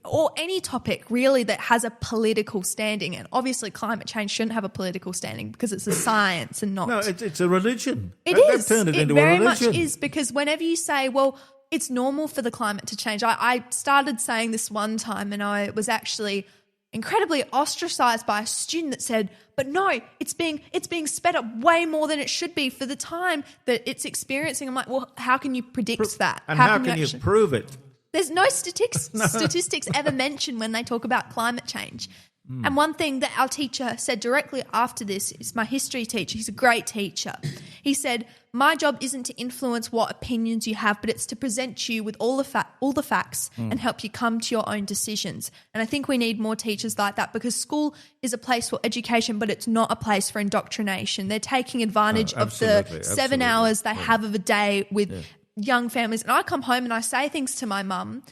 or any topic really that has a political standing, and obviously climate change shouldn't have a political standing because it's a science and not... No, it's a religion. It They've is. turned it into very a religion. much is, because whenever you say, well, it's normal for the climate to change. I started saying this one time and I was actually incredibly ostracised by a student that said, but no, it's being sped up way more than it should be for the time that it's experiencing. I'm like, well, how can you predict that? And how can you prove it? There's no statistics ever mentioned when they talk about climate change. And one thing that our teacher said directly after this is my history teacher. He's a great teacher. He said, my job isn't to influence what opinions you have, but it's to present you with all the facts and help you come to your own decisions. And I think we need more teachers like that, because school is a place for education, but it's not a place for indoctrination. They're taking advantage of the 7 hours they have of a day with young families. And I come home and I say things to my mum.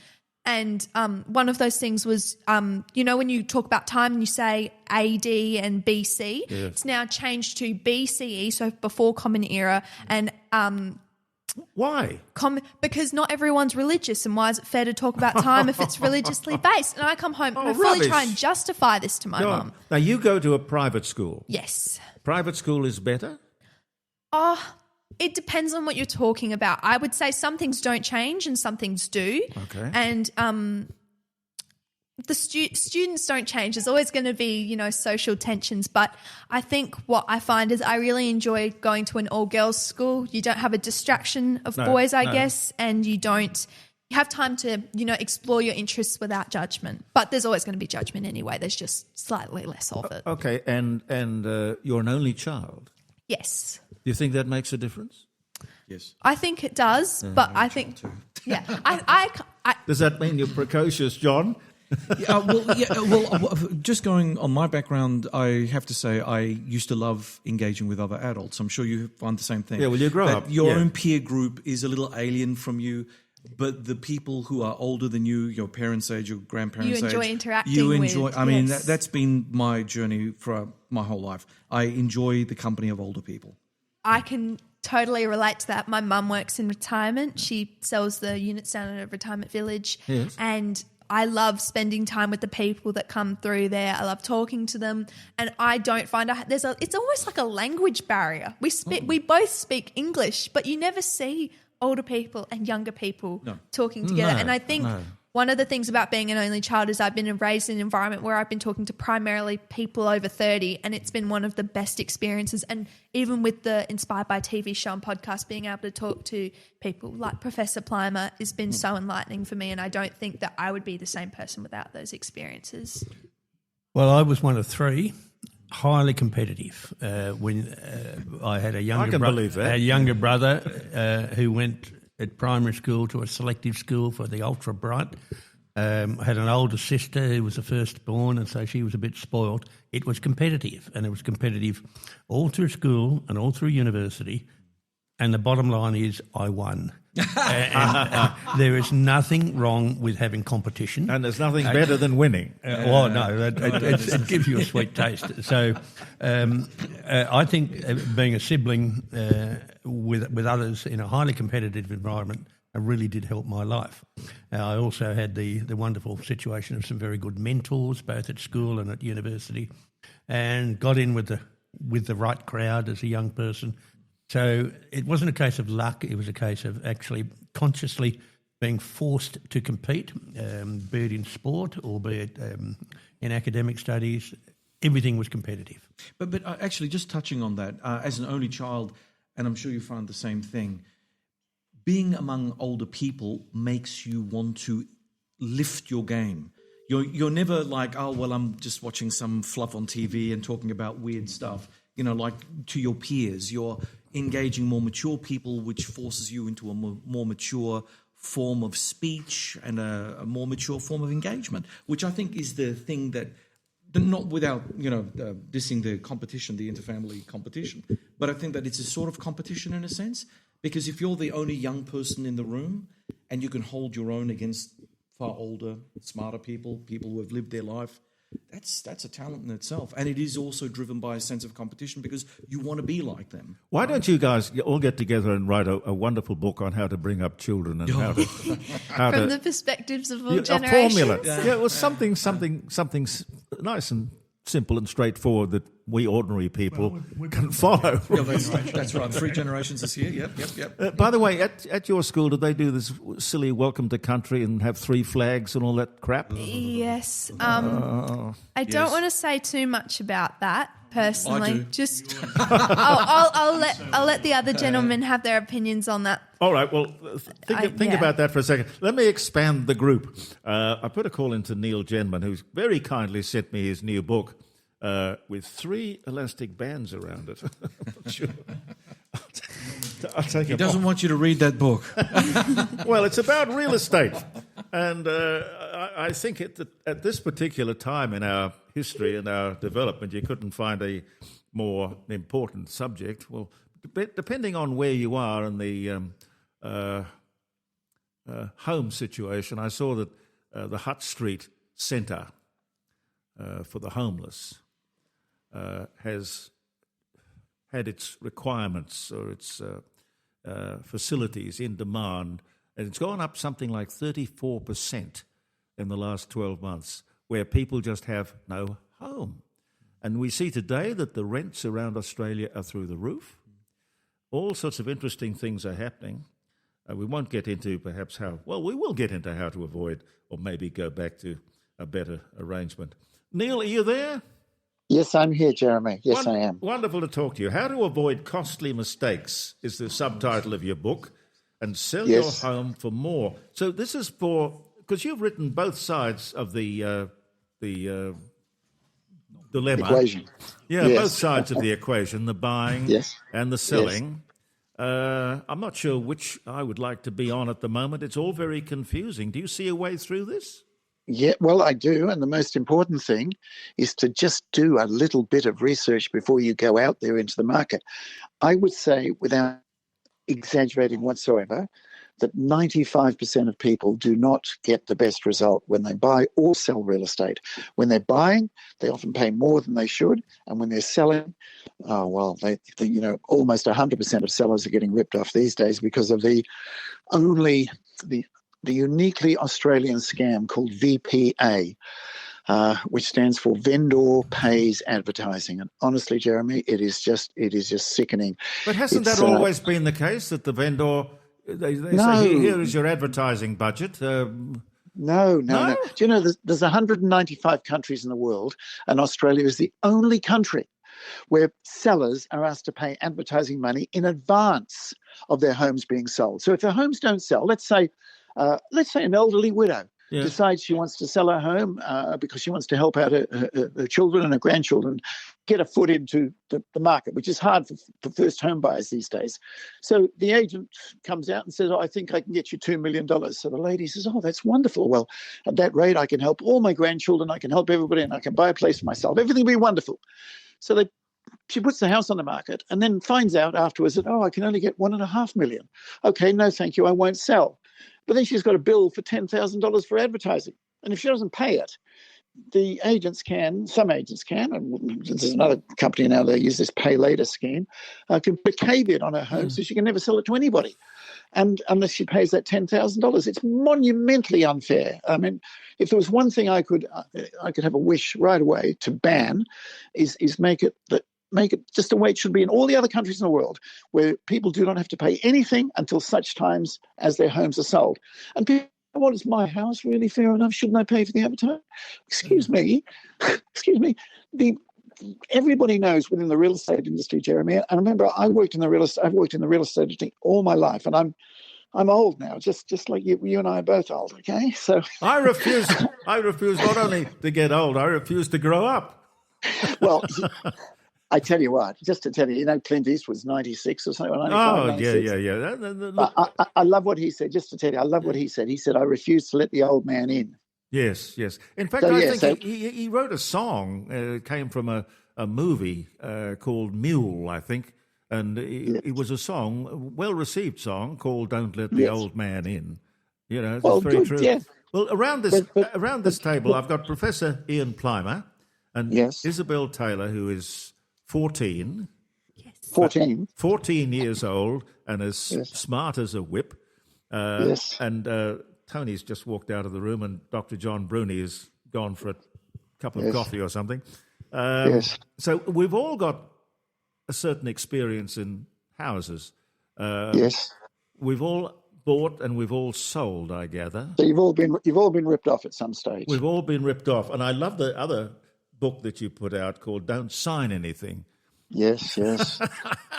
And one of those things was, when you talk about time and you say AD and BC, it's now changed to BCE, so before Common Era. And why? Because not everyone's religious, and why is it fair to talk about time if it's religiously based? And I come home and I fully try and justify this to my mum. Now, you go to a private school. Yes. Private school is better? It depends on what you're talking about. I would say some things don't change and some things do. Okay. And the students don't change. There's always going to be, social tensions. But I think what I find is I really enjoy going to an all-girls school. You don't have a distraction of boys, I guess, and you have time to, explore your interests without judgment. But there's always going to be judgment anyway. There's just slightly less of it. Okay, and you're an only child. Yes. Do you think that makes a difference? Yes. I think it does, but I think, I Does that mean you're precocious, John? Just going on my background, I have to say I used to love engaging with other adults. I'm sure you find the same thing. Yeah, well, you grow that up. Your Yeah. own peer group is a little alien from you, but the people who are older than you, your parents' age, your grandparents' You enjoy age, interacting you with, enjoy. I mean, yes. that's been my journey for my whole life. I enjoy the company of older people. I can totally relate to that. My mum works in retirement. She sells the units down at a retirement village. Yes. And I love spending time with the people that come through there. I love talking to them. And I don't find it's almost like a language barrier. We both speak English, but you never see older people and younger people talking together. No, and I think one of the things about being an only child is I've been raised in an environment where I've been talking to primarily people over 30, and it's been one of the best experiences. And even with the Inspired by TV show and podcast, being able to talk to people like Professor Plimer has been so enlightening for me, and I don't think that I would be the same person without those experiences. Well, I was one of three, highly competitive. When I had a younger brother who went at primary school to a selective school for the ultra bright. I had an older sister who was the firstborn, and so she was a bit spoilt. It was competitive, and it was competitive all through school and all through university. And the bottom line is I won. and there is nothing wrong with having competition. And there's nothing better than winning. It gives you a sweet taste. So I think being a sibling with others in a highly competitive environment really did help my life. I also had the wonderful situation of some very good mentors, both at school and at university, and got in with the right crowd as a young person. So it wasn't a case of luck, it was a case of actually consciously being forced to compete, be it in sport or be it in academic studies. Everything was competitive. But actually, just touching on that, as an only child, and I'm sure you find the same thing, being among older people makes you want to lift your game. You're never like, oh, well, I'm just watching some fluff on TV and talking about weird stuff, like to your peers. You're engaging more mature people, which forces you into a more mature form of speech and a more mature form of engagement, which I think is the thing that, not without, dissing the competition, the interfamily competition, but I think that it's a sort of competition in a sense, because if you're the only young person in the room and you can hold your own against far older, smarter people who have lived their life, that's a talent in itself. And it is also driven by a sense of competition because you want to be like them. Why don't you guys all get together and write a wonderful book on how to bring up children and how From the perspectives of all a generations. formula. Yeah, it was something nice and simple and straightforward that we ordinary people can follow. Yeah, that's right. 3 generations this year. Yep. By the way, at your school, did they do this silly welcome to country and have 3 flags and all that crap? Yes. I don't want to say too much about that personally. I do. Just I'll let the other gentlemen have their opinions on that. All right, well, think about that for a second. Let me expand the group. I put a call into Neil Genman, who's very kindly sent me his new book with 3 elastic bands around it. Sure. I'll take He doesn't want you to read that book. Well, it's about real estate. And I think at this particular time in our history and our development, you couldn't find a more important subject. Well, depending on where you are in the home situation, I saw that the Hutt Street Centre for the homeless has had its requirements or its facilities in demand, and it's gone up something like 34% in the last 12 months, where people just have no home. And we see today that the rents around Australia are through the roof. All sorts of interesting things are happening. We won't get into perhaps we will get into how to avoid or maybe go back to a better arrangement. Neil, are you there? Yes, I'm here, Jeremy. Yes, I am. Wonderful to talk to you. How to Avoid Costly Mistakes is the subtitle of your book, and sell your home for more. So this is because you've written both sides of the dilemma. Equation. Yeah, both sides of the equation, the buying and the selling. I'm not sure which I would like to be on at the moment. It's all very confusing. Do you see a way through this? Yeah, well, I do. And the most important thing is to just do a little bit of research before you go out there into the market. I would say, without exaggerating whatsoever, that 95% of people do not get the best result when they buy or sell real estate. When they're buying, they often pay more than they should. And when they're selling, almost 100% of sellers are getting ripped off these days because of the uniquely Australian scam called VPA, which stands for Vendor Pays Advertising. And honestly, Jeremy, it is just sickening. But hasn't that always been the case, that the vendor, they No. say, here is your advertising budget? No. Do you know there's 195 countries in the world, and Australia is the only country where sellers are asked to pay advertising money in advance of their homes being sold. So if their homes don't sell, let's say an elderly widow decides she wants to sell her home because she wants to help out her children and her grandchildren get a foot into the market, which is hard for first home buyers these days. So the agent comes out and says, I think I can get you $2 million. So the lady says, that's wonderful. Well, at that rate, I can help all my grandchildren, I can help everybody, and I can buy a place for myself. Everything will be wonderful. So she puts the house on the market and then finds out afterwards that, I can only get $1.5 million. Okay, no, thank you, I won't sell. But then she's got a bill for $10,000 for advertising. And if she doesn't pay it, some agents can, and there's another company now that use this pay later scheme, can put a caveat on her home so she can never sell it to anybody. And unless she pays that $10,000, it's monumentally unfair. I mean, if there was one thing I could have a wish right away to ban, is make it just the way it should be in all the other countries in the world, where people do not have to pay anything until such times as their homes are sold. And people, what is my house really fair enough? Shouldn't I pay for the advertising? Excuse me. Everybody knows within the real estate industry, Jeremy. And remember, I've worked in the real estate industry all my life, and I'm old now, just like you and I are both old. Okay, so I refuse not only to get old, I refuse to grow up. Well, I tell you what, just to tell you, Clint Eastwood's 96 or something. 95, yeah. I love what he said. Just to tell you, I love what he said. He said, I refuse to let the old man in. Yes. In fact, I think he wrote a song. It came from a movie called Mule, I think. And it was a song, well-received song, called Don't Let the Old Man In. It's very true. Yeah. Well, around this table, I've got Professor Ian Plimer and Isabel Taylor, who is 14. Yes. 14 years old and as smart as a whip. And Tony's just walked out of the room, and Dr. John Bruni has gone for a cup of coffee or something. So we've all got a certain experience in houses. We've all bought and we've all sold, I gather. So you've all been ripped off at some stage. We've all been ripped off, and I love the other book that you put out called Don't Sign Anything. Yes.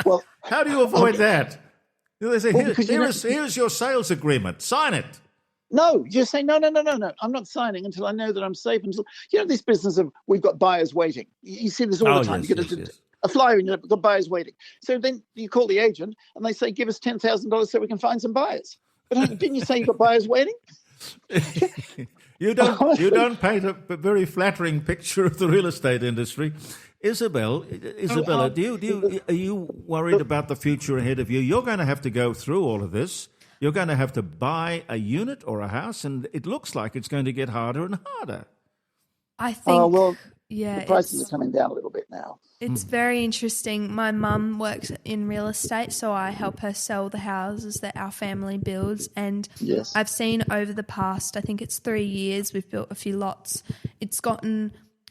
Well, how do you avoid that? They say, here's your sales agreement. Sign it. No, you say, no. I'm not signing until I know that I'm safe. Until this business of we've got buyers waiting. You see this all the time. You get a flyer and you've got buyers waiting. So then you call the agent and they say, give us $10,000 so we can find some buyers. But didn't you say you've got buyers waiting? You don't paint a very flattering picture of the real estate industry. Isabella, are you worried about the future ahead of you? You're going to have to go through all of this. You're going to have to buy a unit or a house, and it looks like it's going to get harder and harder. I think, the prices are coming down a little bit now. It's very interesting. My mum works in real estate, so I help her sell the houses that our family builds. And I've seen over the past, I think it's 3 years, we've built a few lots.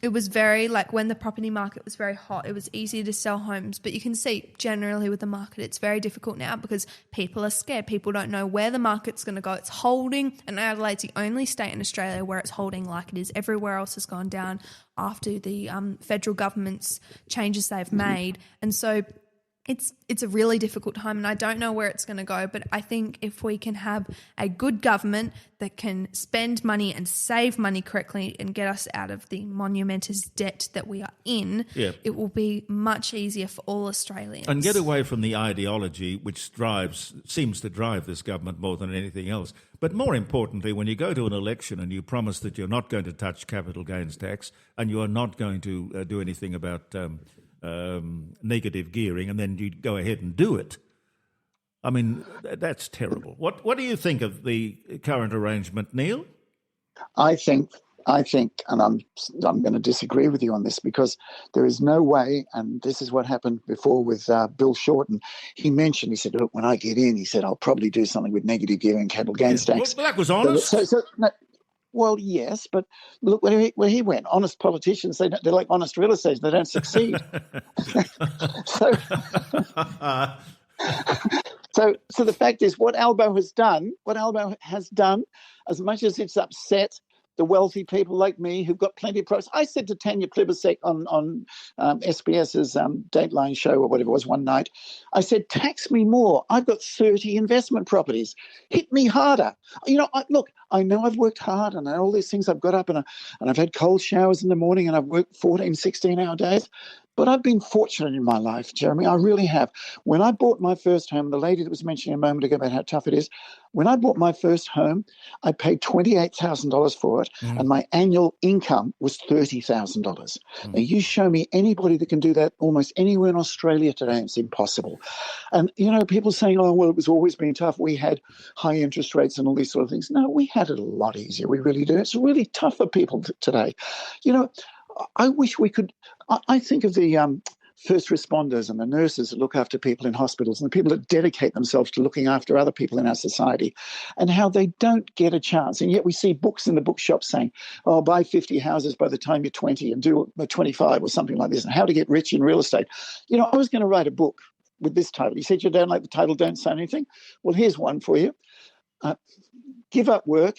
It was very, when the property market was very hot, it was easy to sell homes. But you can see generally with the market, it's very difficult now because people are scared. People don't know where the market's going to go. It's holding, and Adelaide's the only state in Australia where it's holding like it is. Everywhere else has gone down after the federal government's changes they've made. And so It's a really difficult time, and I don't know where it's going to go, but I think if we can have a good government that can spend money and save money correctly and get us out of the monumentous debt that we are in, it will be much easier for all Australians. And get away from the ideology which seems to drive this government more than anything else. But more importantly, when you go to an election and you promise that you're not going to touch capital gains tax and you are not going to do anything about negative gearing, and then you go ahead and do it. I mean, that's terrible. What do you think of the current arrangement, Neil? I think, and I'm going to disagree with you on this, because there is no way, and this is what happened before with Bill Shorten. He said, look, when I get in, he said, I'll probably do something with negative gearing and capital gains tax. Well, that was honest. Well, yes, but look where he went. Honest politicians, they're like honest real estate. They don't succeed. So the fact is, what Albo has done, as much as it's upset the wealthy people like me who've got plenty of products. I said to Tanya Plibersek on SBS's Dateline show or whatever it was one night, I said, tax me more. I've got 30 investment properties. Hit me harder. I know I've worked hard and all these things I've got up and I've had cold showers in the morning and I've worked 14, 16-hour days. But I've been fortunate in my life, Jeremy. I really have. When I bought my first home, the lady that was mentioning a moment ago about how tough it is, when I bought my first home, I paid $28,000 for it, and my annual income was $30,000. Now, you show me anybody that can do that almost anywhere in Australia today, it's impossible. And, people saying, oh, well, it was always been tough. We had high interest rates and all these sort of things. No, we had it a lot easier. We really do. It's really tough for people today. I wish we could. I think of the first responders and the nurses that look after people in hospitals and the people that dedicate themselves to looking after other people in our society, and how they don't get a chance. And yet we see books in the bookshop saying, oh, buy 50 houses by the time you're 20 and do 25 or something like this, and how to get rich in real estate. I was going to write a book with this title. You said you don't like the title, don't say anything. Well, here's one for you. Give up work,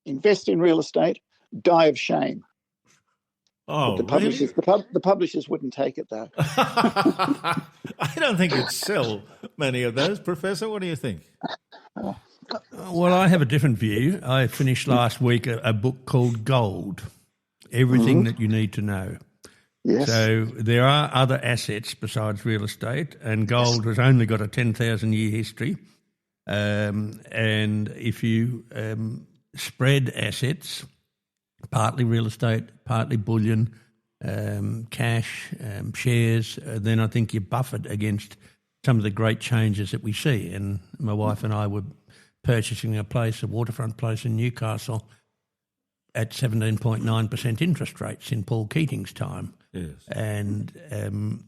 invest in real estate, die of shame. Oh, but the publishers wouldn't take it, though. I don't think you'd sell many of those. Professor, what do you think? Well, I have a different view. I finished last week a book called Gold, Everything That You Need to Know. Yes. So there are other assets besides real estate, and gold has only got a 10,000-year history. And if you spread assets, partly real estate, partly bullion, cash, shares, then I think you're buffered against some of the great changes that we see. And my wife and I were purchasing a waterfront place in Newcastle at 17.9% interest rates in Paul Keating's time. Yes. And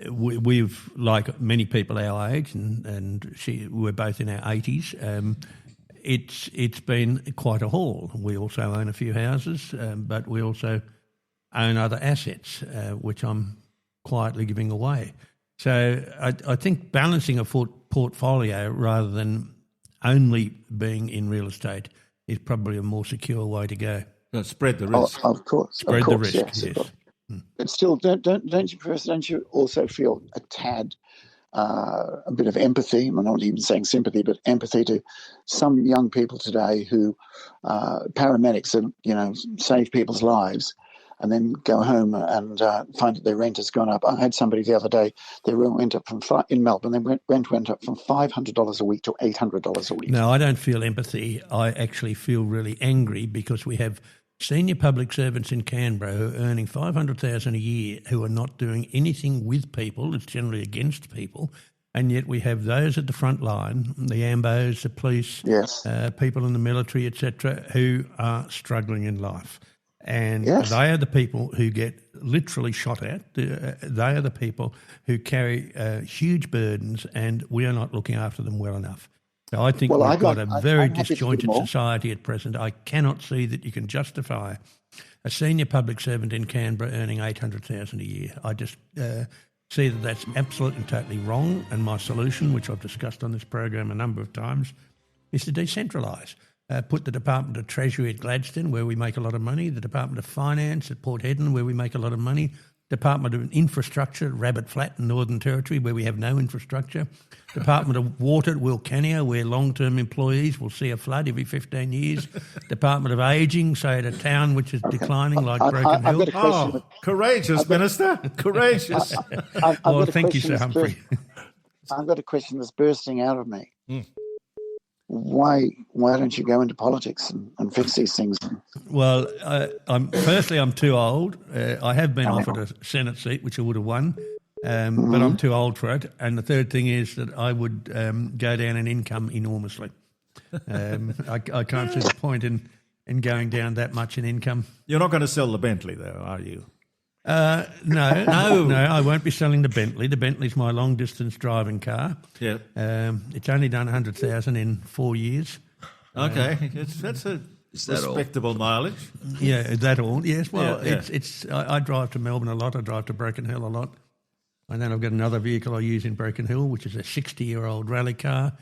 we've, like many people our age, and we're both in our 80s, it's been quite a haul. We also own a few houses, but we also own other assets, which I'm quietly giving away. So I think balancing a portfolio rather than only being in real estate is probably a more secure way to go. Spread the risk. Of course. Spread the risk, yes. But still, don't you, Professor, don't you also feel a tad a bit of empathy, I'm not even saying sympathy, but empathy to some young people today who paramedics and save people's lives and then go home and find that their rent has gone up. I had somebody the other day, their rent went up in Melbourne, their rent went up from $500 a week to $800 a week. No, I don't feel empathy. I actually feel really angry because we have senior public servants in Canberra who are earning $500,000 a year who are not doing anything with people. It's generally against people. And yet we have those at the front line, the AMBOs, the police, yes, people in the military, etc., who are struggling in life. And yes, they are the people who get literally shot at. They are the people who carry huge burdens, and we are not looking after them well enough. So I think we've got a very disjointed society at present. I cannot see that you can justify a senior public servant in Canberra earning $800,000 a year. I just see that that's absolutely and totally wrong, and my solution, which I've discussed on this program a number of times, is to decentralise. Put the Department of Treasury at Gladstone, where we make a lot of money, the Department of Finance at Port Hedon, where we make a lot of money, Department of Infrastructure, Rabbit Flat in Northern Territory, where we have no infrastructure. Department of Water at Wilcannia, where long-term employees will see a flood every 15 years. Department of Ageing, say at a town which is declining like Broken Hill. I've got a question. Oh, courageous, Minister. Courageous. I've Oh, got a thank you, Sir question Humphrey. I've got a question that's bursting out of me. Why don't you go into politics and fix these things? Well, I'm too old. I have been offered a Senate seat, which I would have won, but I'm too old for it. And the third thing is that I would go down in income enormously. I can't see the point in going down that much in income. You're not going to sell the Bentley, though, are you? No, I won't be selling the Bentley. The Bentley's my long-distance driving car. Yeah. It's only done 100,000 in 4 years. Okay, that's a respectable mileage. Yeah, is that all? Yes. Well, Yeah. I drive to Melbourne a lot. I drive to Broken Hill a lot. And then I've got another vehicle I use in Broken Hill, which is a 60-year-old rally car.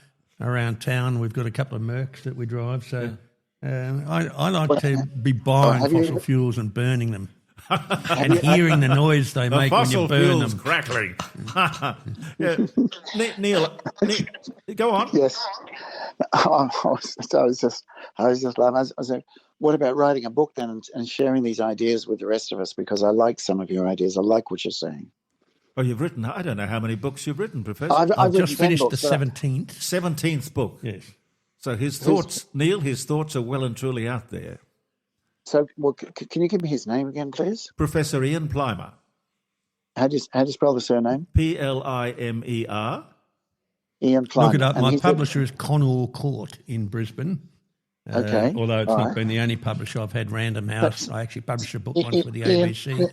Around town, we've got a couple of Mercs that we drive. So I like to be buying fossil fuels and burning them. And hearing the noise they make when you burn them. Crackling. Yeah. Neil, go on. Yes. I was just laughing. I was like, what about writing a book then and sharing these ideas with the rest of us? Because I like some of your ideas. I like what you're saying. Well, you've written, I don't know how many books you've written, Professor. I've just written 10 finished books, the 17th. 17th book. Yes. So his thoughts, Neil, his thoughts are well and truly out there. So, can you give me his name again, please? Professor Ian Plimer. How do you spell the surname? Plimer. Ian Plimer. Look it up. And My publisher is Connaught Court in Brisbane. Okay. Although it's All not right. been the only publisher. I've had Random House. I actually published a book once with the Ian, ABC.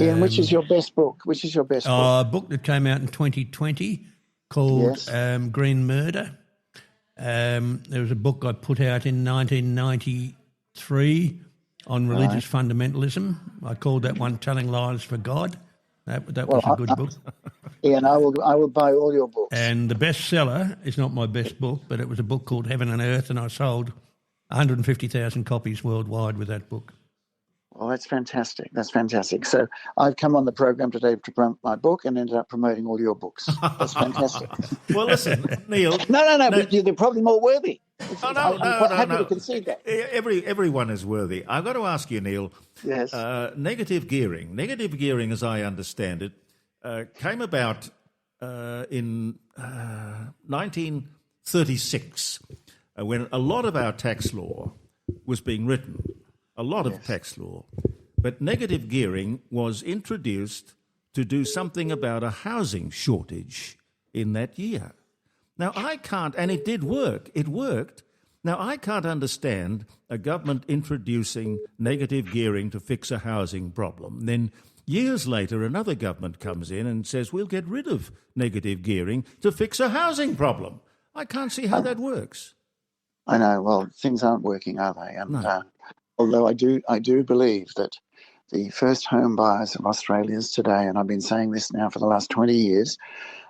Ian, which is your best book? Which is your best book? A book that came out in 2020 called Green Murder. There was a book I put out in 1993 on religious fundamentalism. I called that one "Telling Lies for God." That was a good book. Ian, I will buy all your books. And the bestseller is not my best book, but it was a book called Heaven and Earth, and I sold 150,000 copies worldwide with that book. Well, that's fantastic. That's fantastic. So I've come on the program today to promote my book and ended up promoting all your books. That's fantastic. Well, listen, Neil. No, but they're probably more worthy. I'm happy to concede that. Everyone is worthy. I've got to ask you, Neil. Yes. Negative gearing. Negative gearing, as I understand it, came about in 1936 when a lot of our tax law was being written. A lot of tax law. But negative gearing was introduced to do something about a housing shortage in that year. Now, I can't, and it did work. It worked. Now, I can't understand a government introducing negative gearing to fix a housing problem. Then years later, another government comes in and says, we'll get rid of negative gearing to fix a housing problem. I can't see how that works. I know. Well, things aren't working, are they? And No. although I do believe that the first home buyers of Australia's today, and I've been saying this now for the last 20 years,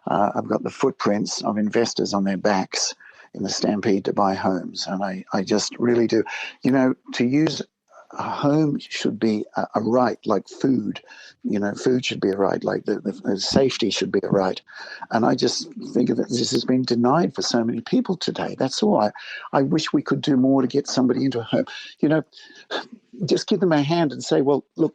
I've got the footprints of investors on their backs in the stampede to buy homes. And I just really do. You know, to use a home should be a right, like food. You know, food should be a right, like the safety should be a right. And I just think that this has been denied for so many people today. That's all. I wish we could do more to get somebody into a home. You know, just give them a hand and say, well, look,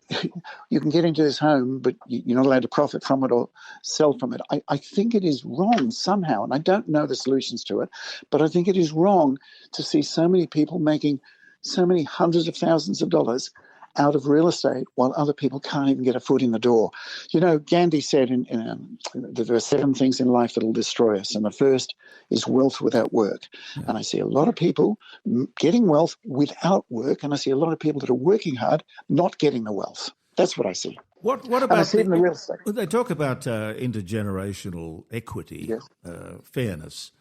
you can get into this home, but you're not allowed to profit from it or sell from it. I think it is wrong somehow, and I don't know the solutions to it, but I think it is wrong to see so many people making so many hundreds of thousands of dollars out of real estate while other people can't even get a foot in the door. You know, Gandhi said that there are 7 things in life that will destroy us, and the first is wealth without work. Yeah. And I see a lot of people getting wealth without work, and I see a lot of people that are working hard not getting the wealth. That's what I see. What and about I see it in the real estate? They talk about intergenerational equity, yes. Fairness.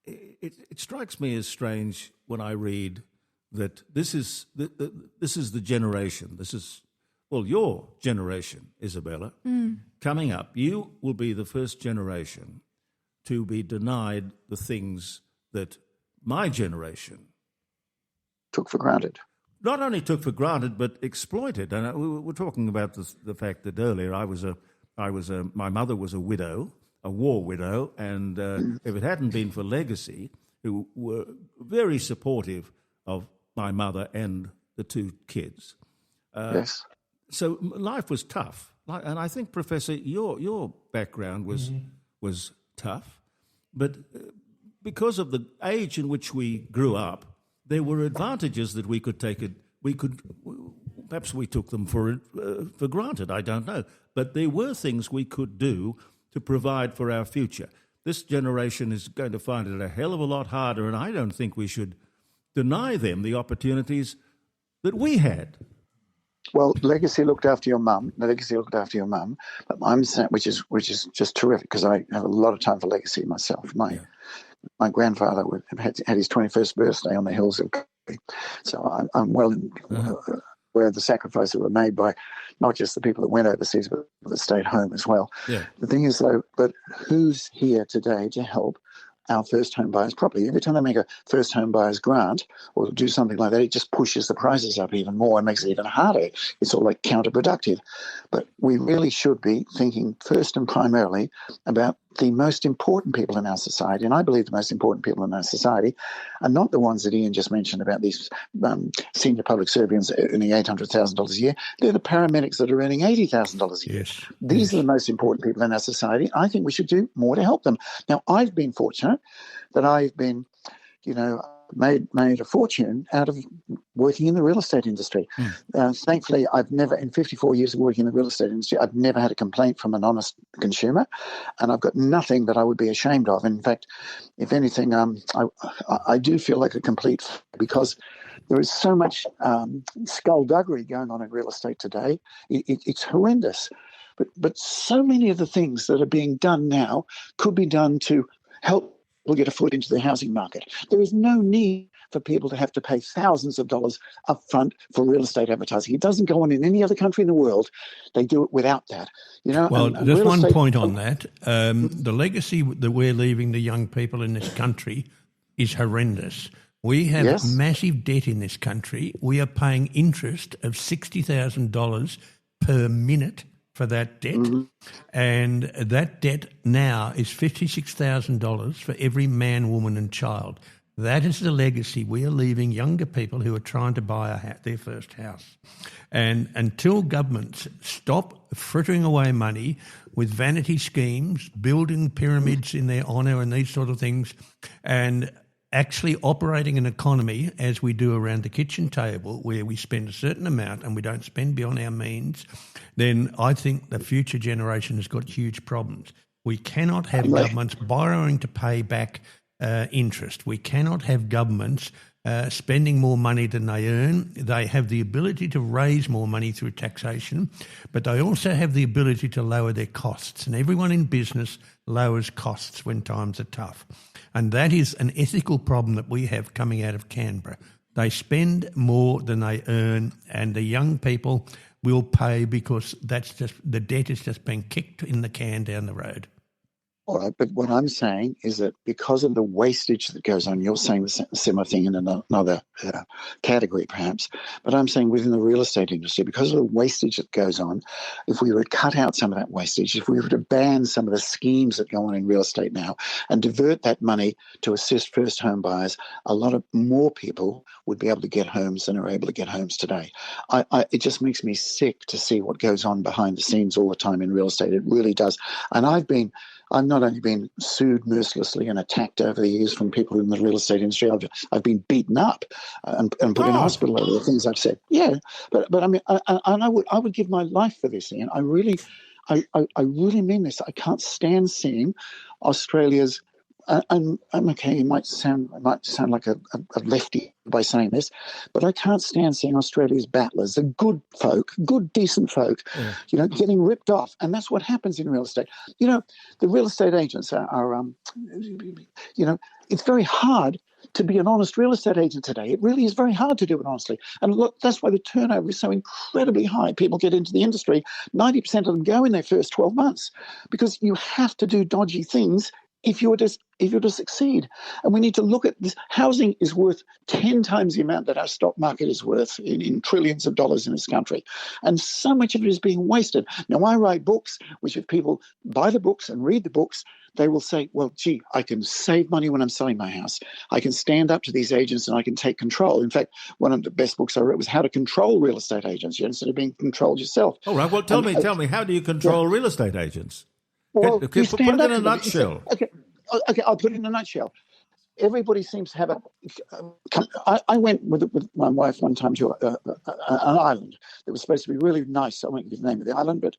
It strikes me as strange when I read that this is the generation. This is, well, your generation, Isabella, coming up. You will be the first generation to be denied the things that my generation took for granted. not only took for granted but exploited. And we were talking about the fact that earlier my mother was a widow, a war widow, and if it hadn't been for Legacy, who were very supportive of my mother and the two kids. Yes. So life was tough, and I think, Professor, your background was tough, but because of the age in which we grew up, there were advantages that we could take. Perhaps we took them for granted. I don't know, but there were things we could do to provide for our future. This generation is going to find it a hell of a lot harder, and I don't think we should deny them the opportunities that we had. Well, Legacy looked after your mum. Legacy looked after your mum, but I'm saying, which is just terrific, because I have a lot of time for Legacy myself. My grandfather had his 21st birthday on the hills of Country, so I'm well aware of the sacrifices that were made by not just the people that went overseas, but that stayed home as well. Yeah. The thing is, though, but who's here today to help our first home buyers properly? Every time they make a first home buyers grant or do something like that, it just pushes the prices up even more and makes it even harder. It's all like counterproductive. But we really should be thinking first and primarily about the most important people in our society. And I believe the most important people in our society are not the ones that Ian just mentioned about these senior public servants earning $800,000 a year. They're the paramedics that are earning $80,000 a year. Yes. These are the most important people in our society. I think we should do more to help them. Now, I've been fortunate that I've been, made a fortune out of working in the real estate industry. Thankfully, I've never, in 54 years of working in the real estate industry, I've never had a complaint from an honest consumer, and I've got nothing that I would be ashamed of. In fact, if anything, I do feel like a complete, because there is so much skullduggery going on in real estate today. It's horrendous. But so many of the things that are being done now could be done to help people get a foot into the housing market. There is no need for people to have to pay thousands of dollars up front for real estate advertising. It doesn't go on in any other country in the world. They do it without that. Well, there's one point on that. The legacy that we're leaving the young people in this country is horrendous. We have massive debt in this country. We are paying interest of $60,000 per minute for that debt, and that debt now is $56,000 for every man, woman and child. That is the legacy we are leaving younger people who are trying to buy their first house. And until governments stop frittering away money with vanity schemes, building pyramids in their honour and these sort of things, and actually operating an economy as we do around the kitchen table, where we spend a certain amount and we don't spend beyond our means, then I think the future generation has got huge problems. We cannot have governments borrowing to pay back interest. We cannot have governments spending more money than they earn. They have the ability to raise more money through taxation, but they also have the ability to lower their costs. And everyone in business lowers costs when times are tough. And that is an ethical problem that we have coming out of Canberra. They spend more than they earn, and the young people will pay because that's just the debt is just being kicked in the can down the road. All right, but what I'm saying is that because of the wastage that goes on, you're saying the similar thing in another category perhaps, but I'm saying within the real estate industry, because of the wastage that goes on, if we were to cut out some of that wastage, if we were to ban some of the schemes that go on in real estate now and divert that money to assist first home buyers, a lot of more people would be able to get homes than are able to get homes today. It just makes me sick to see what goes on behind the scenes all the time in real estate. It really does. And I've not only been sued mercilessly and attacked over the years from people in the real estate industry, I've been beaten up and put in hospital over the things I've said. Yeah, but I mean, I would give my life for this, Ian. I really mean this. I can't stand seeing Australia's. I'm okay. It might sound like a lefty by saying this, but I can't stand seeing Australia's battlers, the good folk, good decent folk, getting ripped off, and that's what happens in real estate. The real estate agents are it's very hard to be an honest real estate agent today. It really is very hard to do it honestly. And look, that's why the turnover is so incredibly high. People get into the industry, 90% of them go in their first 12 months because you have to do dodgy things if you were to succeed. And we need to look at this. Housing is worth 10 times the amount that our stock market is worth in trillions of dollars in this country. And so much of it is being wasted. Now, I write books, which if people buy the books and read the books, they will say, well, gee, I can save money when I'm selling my house. I can stand up to these agents and I can take control. In fact, one of the best books I wrote was How to Control Real Estate Agents, instead of being controlled yourself. All right, well, tell me, how do you control real estate agents? Well, Put it in a nutshell. Okay, I'll put it in a nutshell. Everybody seems to have I went with my wife one time to an island that was supposed to be really nice. I won't give the name of the island, but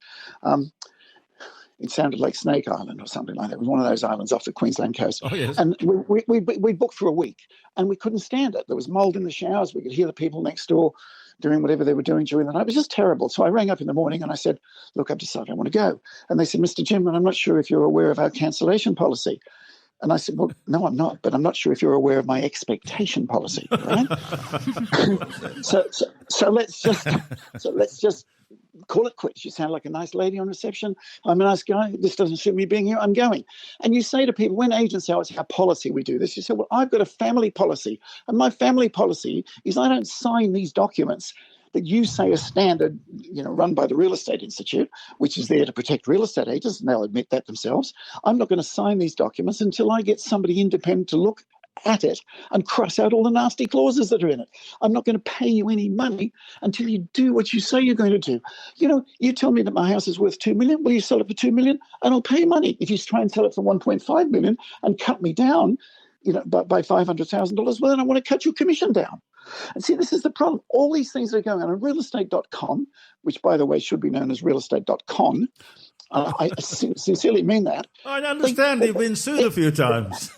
it sounded like Snake Island or something like that. It was one of those islands off the Queensland coast. Oh, yes. And we booked for a week, and we couldn't stand it. There was mold in the showers. We could hear the people next door doing whatever they were doing during the night. It was just terrible. So I rang up in the morning and I said, look, I've decided I want to go. And they said, Mr. Jim, I'm not sure if you're aware of our cancellation policy. And I said, well, no, I'm not, but I'm not sure if you're aware of my expectation policy, right? so let's just call it quits. You sound like a nice lady on reception. I'm a nice guy. This doesn't suit me being here. I'm going. And you say to people, when agents say, oh, it's our policy we do this, you say, well, I've got a family policy. And my family policy is I don't sign these documents that you say are standard, run by the Real Estate Institute, which is there to protect real estate agents, and they'll admit that themselves. I'm not going to sign these documents until I get somebody independent to look at it and cross out all the nasty clauses that are in it. I'm not going to pay you any money until you do what you say you're going to do. You tell me that my house is worth $2 million. Will you sell it for $2 million? And I'll pay money. If you try and sell it for $1.5 million and cut me down, by $500,000, well, then I want to cut your commission down. And see, this is the problem. All these things that are going on realestate.com, which, by the way, should be known as realestate.com. I sincerely mean that. I understand you've been sued a few times.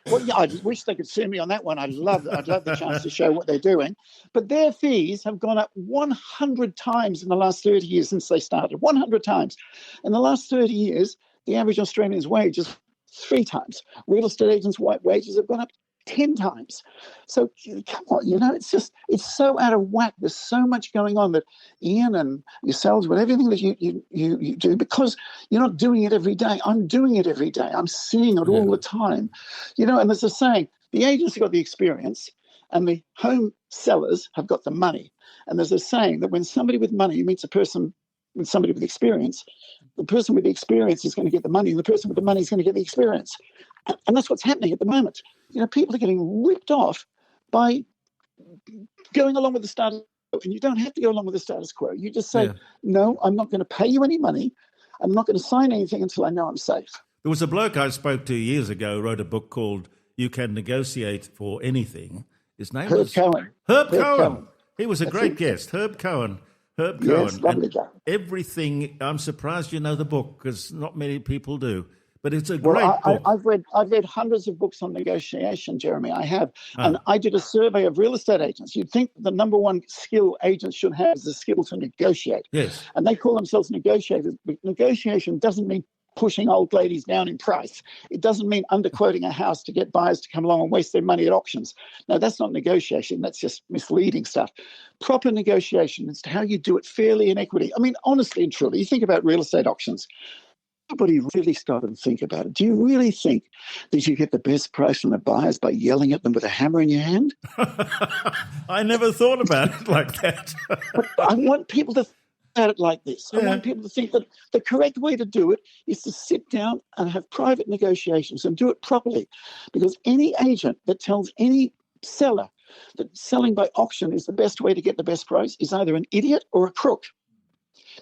Well, yeah, I wish they could sue me on that one. I'd love the chance to show what they're doing. But their fees have gone up 100 times in the last 30 years since they started. 100 times. In the last 30 years, the average Australian's wage is 3 times. Real estate agents' wages have gone up 10 times. So come on, it's so out of whack. There's so much going on that Ian and yourselves, with everything that you do, because you're not doing it every day. I'm doing it every day. I'm seeing it all the time. And there's a saying, the agents have got the experience and the home sellers have got the money. And there's a saying that when somebody with money meets a person with somebody with experience, the person with the experience is going to get the money and the person with the money is going to get the experience. And that's what's happening at the moment. People are getting ripped off by going along with the status quo. And you don't have to go along with the status quo. You just say, no, I'm not going to pay you any money. I'm not going to sign anything until I know I'm safe. There was a bloke I spoke to years ago, wrote a book called You Can Negotiate for Anything. His name was Cohen. Herb Cohen. He was a great guest, Herb Cohen. Yes, lovely guy. Everything. I'm surprised you know the book because not many people do. But it's a great book. I've read hundreds of books on negotiation, Jeremy. I have. And I did a survey of real estate agents. You'd think the number one skill agents should have is the skill to negotiate. Yes. And they call themselves negotiators. But negotiation doesn't mean pushing old ladies down in price. It doesn't mean underquoting a house to get buyers to come along and waste their money at auctions. No, that's not negotiation. That's just misleading stuff. Proper negotiation is how you do it fairly in equity. I mean, honestly and truly, you think about real estate auctions. Nobody really stop and think about it. Do you really think that you get the best price from the buyers by yelling at them with a hammer in your hand? I never thought about it like that. But I want people to think about it like this. I want people to think that the correct way to do it is to sit down and have private negotiations and do it properly. Because any agent that tells any seller that selling by auction is the best way to get the best price is either an idiot or a crook.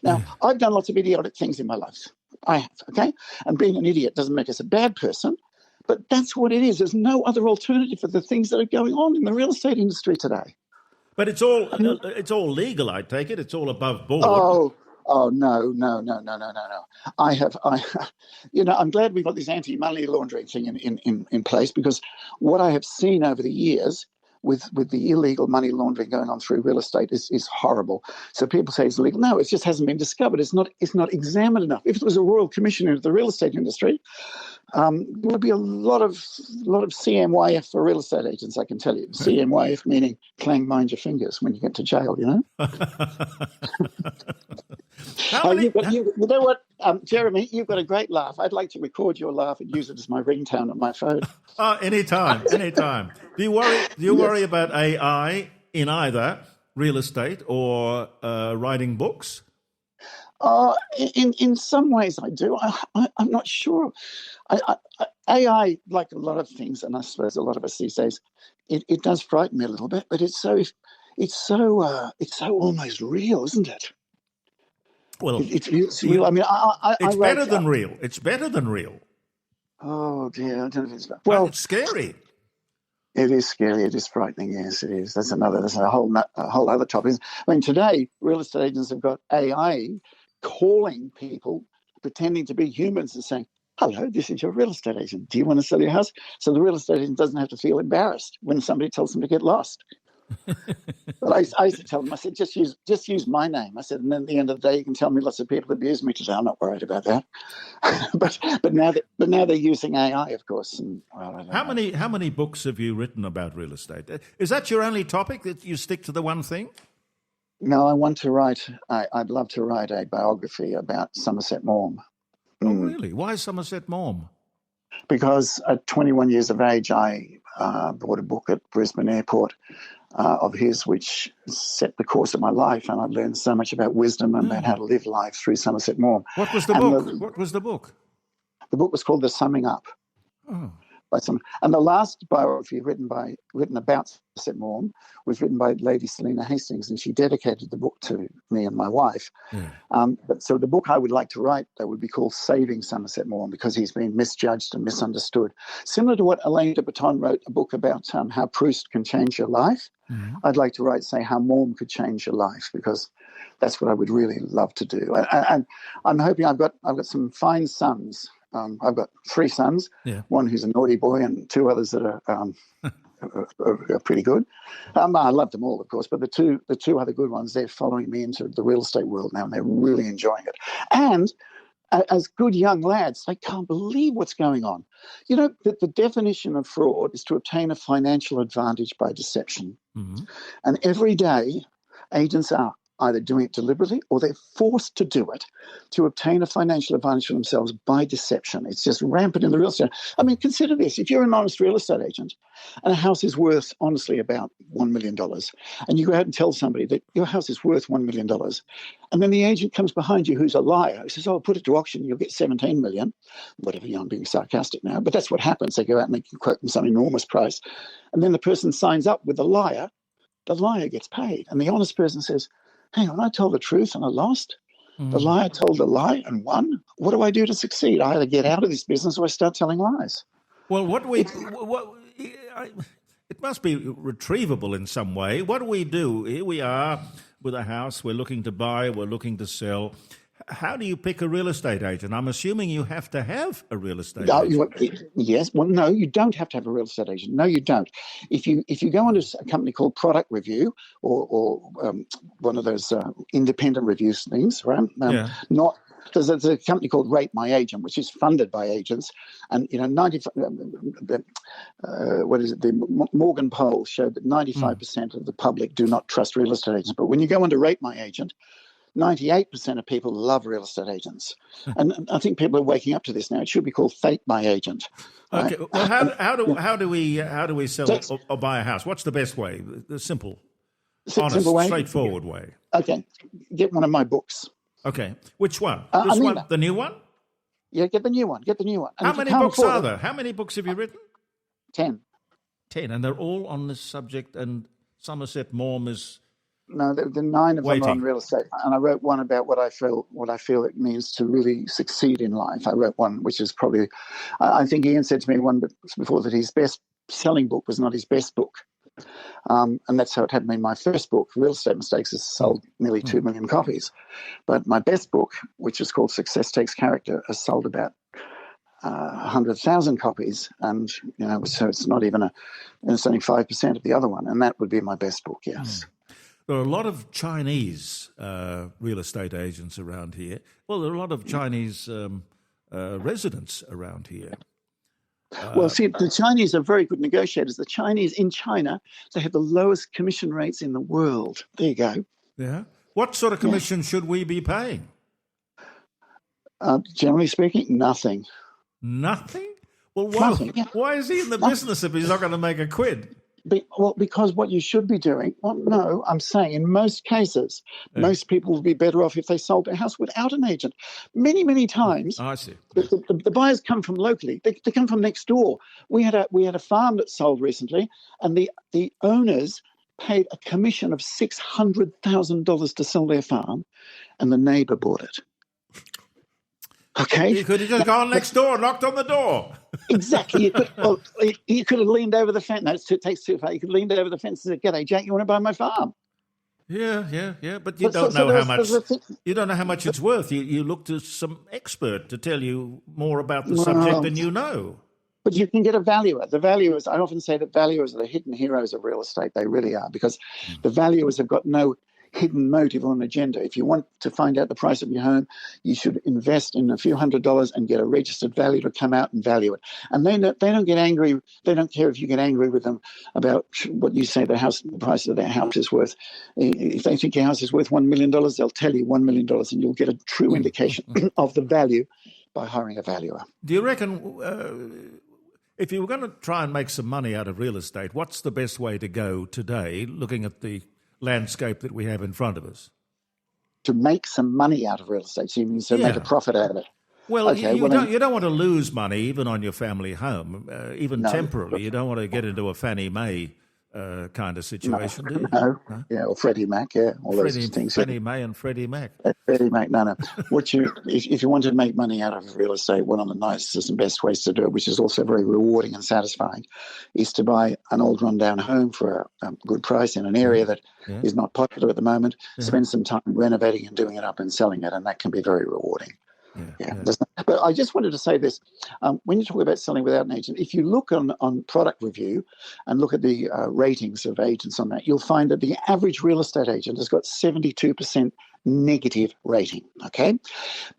Now, I've done lots of idiotic things in my life. I have, okay? And being an idiot doesn't make us a bad person, but that's what it is. There's no other alternative for the things that are going on in the real estate industry today. But it's all legal, I take it. It's all above board. Oh no. I'm glad we've got this anti-money laundering thing in place, because what I have seen over the years with the illegal money laundering going on through real estate is horrible. So people say it's illegal. No, it just hasn't been discovered. It's not examined enough. If it was a royal commission into the real estate industry, There will be a lot of CMYF for real estate agents, I can tell you. CMYF meaning clang mind your fingers when you get to jail, you know? You know what, Jeremy, you've got a great laugh. I'd like to record your laugh and use it as my ringtone on my phone. Oh, anytime. Do you worry about AI in either real estate or writing books? In some ways I do. I'm not sure. AI, like a lot of things, and I suppose a lot of us these days, it does frighten me a little bit. But it's so almost real, isn't it? Well, it's real. I mean, it's better than real. It's better than real. Oh dear, I don't know if it's well. It's scary. It is scary. It is frightening. Yes, it is. That's a whole other topic. I mean, today real estate agents have got AI calling people, pretending to be humans and saying, "Hello, this is your real estate agent. Do you want to sell your house?" So the real estate agent doesn't have to feel embarrassed when somebody tells them to get lost. But I used to tell them, I said, just use my name. I said, and then at the end of the day, you can tell me lots of people abuse me today. I'm not worried about that. but now they're using AI, of course. And, well, how many books have you written about real estate? Is that your only topic, that you stick to the one thing? No, I want to write. I'd love to write a biography about Somerset Maugham. Oh, really? Why Somerset Maugham? Because at 21 years of age, I bought a book at Brisbane Airport of his, which set the course of my life, and I learned so much about wisdom and about how to live life through Somerset Maugham. What was the book? What was the book? The book was called The Summing Up. Oh. And the last biography written about Somerset Maugham was written by Lady Selina Hastings, and she dedicated the book to me and my wife. Yeah. So the book I would like to write, that would be called Saving Somerset Maugham, because he's been misjudged and misunderstood. Similar to what Alain de Botton wrote, a book about how Proust can change your life. Mm-hmm. I'd like to write, say, how Maugham could change your life, because that's what I would really love to do. And I'm hoping I've got some fine sons. I've got 3 sons, one who's a naughty boy and 2 others that are pretty good. I love them all, of course, but the two other good ones, they're following me into the real estate world now, and they're really enjoying it. And as good young lads, they can't believe what's going on. You know, the definition of fraud is to obtain a financial advantage by deception. Mm-hmm. And every day, agents are either doing it deliberately or they're forced to do it to obtain a financial advantage for themselves by deception. It's just rampant in the real estate. I mean, consider this. If you're an honest real estate agent and a house is worth, honestly, about $1 million, and you go out and tell somebody that your house is worth $1 million, and then the agent comes behind you who's a liar, who says, "Oh, put it to auction, you'll get 17 million, whatever, I'm being sarcastic now, but that's what happens. They go out and they can quote them some enormous price. And then the person signs up with the liar gets paid. And the honest person says, "Hang on, I told the truth and I lost. The liar told a lie and won. What do I do to succeed? I either get out of this business or I start telling lies." Well, it must be retrievable in some way. What do we do? Here we are with a house, we're looking to buy, we're looking to sell. How do you pick a real estate agent? I'm assuming you have to have a real estate agent. Yes. Well, no, you don't have to have a real estate agent. No, you don't. If you go onto a company called Product Review or one of those independent reviews things, right? There's a company called Rate My Agent, which is funded by agents, and the Morgan poll showed that 95% of the public do not trust real estate agents. But when you go onto Rate My Agent, 98% of people love real estate agents. And I think people are waking up to this now. It should be called Fake My Agent. Right? Okay. Well, how do we sell or buy a house? What's the best way? The simple, honest, simple way? Straightforward way. Okay. Get one of my books. Okay. Which one? This one? The new one? Yeah, get the new one. And how many books are there? How many books have you written? 10. 10, and they're all on this subject, and Somerset Maugham is... No, the 9 of them are on real estate, and I wrote one about what I feel it means to really succeed in life. I wrote one which is probably, I think Ian said to me one before that his best-selling book was not his best book, and that's how it happened in my first book. Real Estate Mistakes has sold nearly 2 million copies, but my best book, which is called Success Takes Character, has sold about 100,000 copies, and so it's not even it's only 5% of the other one, and that would be my best book. Yes. There are a lot of Chinese real estate agents around here. Well, there are a lot of Chinese residents around here. Well, see, the Chinese are very good negotiators. The Chinese in China, they have the lowest commission rates in the world. There you go. Yeah. What sort of commission should we be paying? Generally speaking, nothing. Nothing? Well, Nothing, yeah. why is he in the business if he's not going to make a quid? Because what you should be doing, no, I'm saying in most cases, most people would be better off if they sold their house without an agent. Many, many times, I see. the buyers come from locally. They come from next door. We had a farm that sold recently, and the owners paid a commission of $600,000 to sell their farm, and the neighbour bought it. Okay. You could have just gone next door and knocked on the door. Exactly. You could have leaned over the fence. No, it takes too far. You could have leaned over the fence and said, "G'day, Jack, you want to buy my farm?" Yeah. But you don't know how much. You don't know how much it's worth. You look to some expert to tell you more about the subject than you know. But you can get a valuer. The valuers, I often say that valuers are the hidden heroes of real estate. They really are, because the valuers have got no hidden motive or an agenda. If you want to find out the price of your home, you should invest in a few $100s and get a registered valuer to come out and value it. And they don't get angry. They don't care if you get angry with them about what you say the price of their house is worth. If they think your house is worth $1 million, they'll tell you $1 million, and you'll get a true indication of the value by hiring a valuer. Do you reckon if you were going to try and make some money out of real estate, what's the best way to go today, looking at the landscape that we have in front of us? To make some money out of real estate, so you mean make a profit out of it? Well, okay, you don't want to lose money even on your family home, even temporarily. You don't want to get into a Fannie Mae kind of situation, do you? No. Yeah, or Freddie Mac, all those things. Freddie Mae and Freddie Mac. Freddie Mac, no. If you want to make money out of real estate, one of the nicest and best ways to do it, which is also very rewarding and satisfying, is to buy an old rundown home for a good price in an area that is not popular at the moment, spend some time renovating and doing it up and selling it, and that can be very rewarding. Yeah. But I just wanted to say this. When you talk about selling without an agent, if you look on product review and look at the ratings of agents on that, you'll find that the average real estate agent has got 72% negative rating, okay?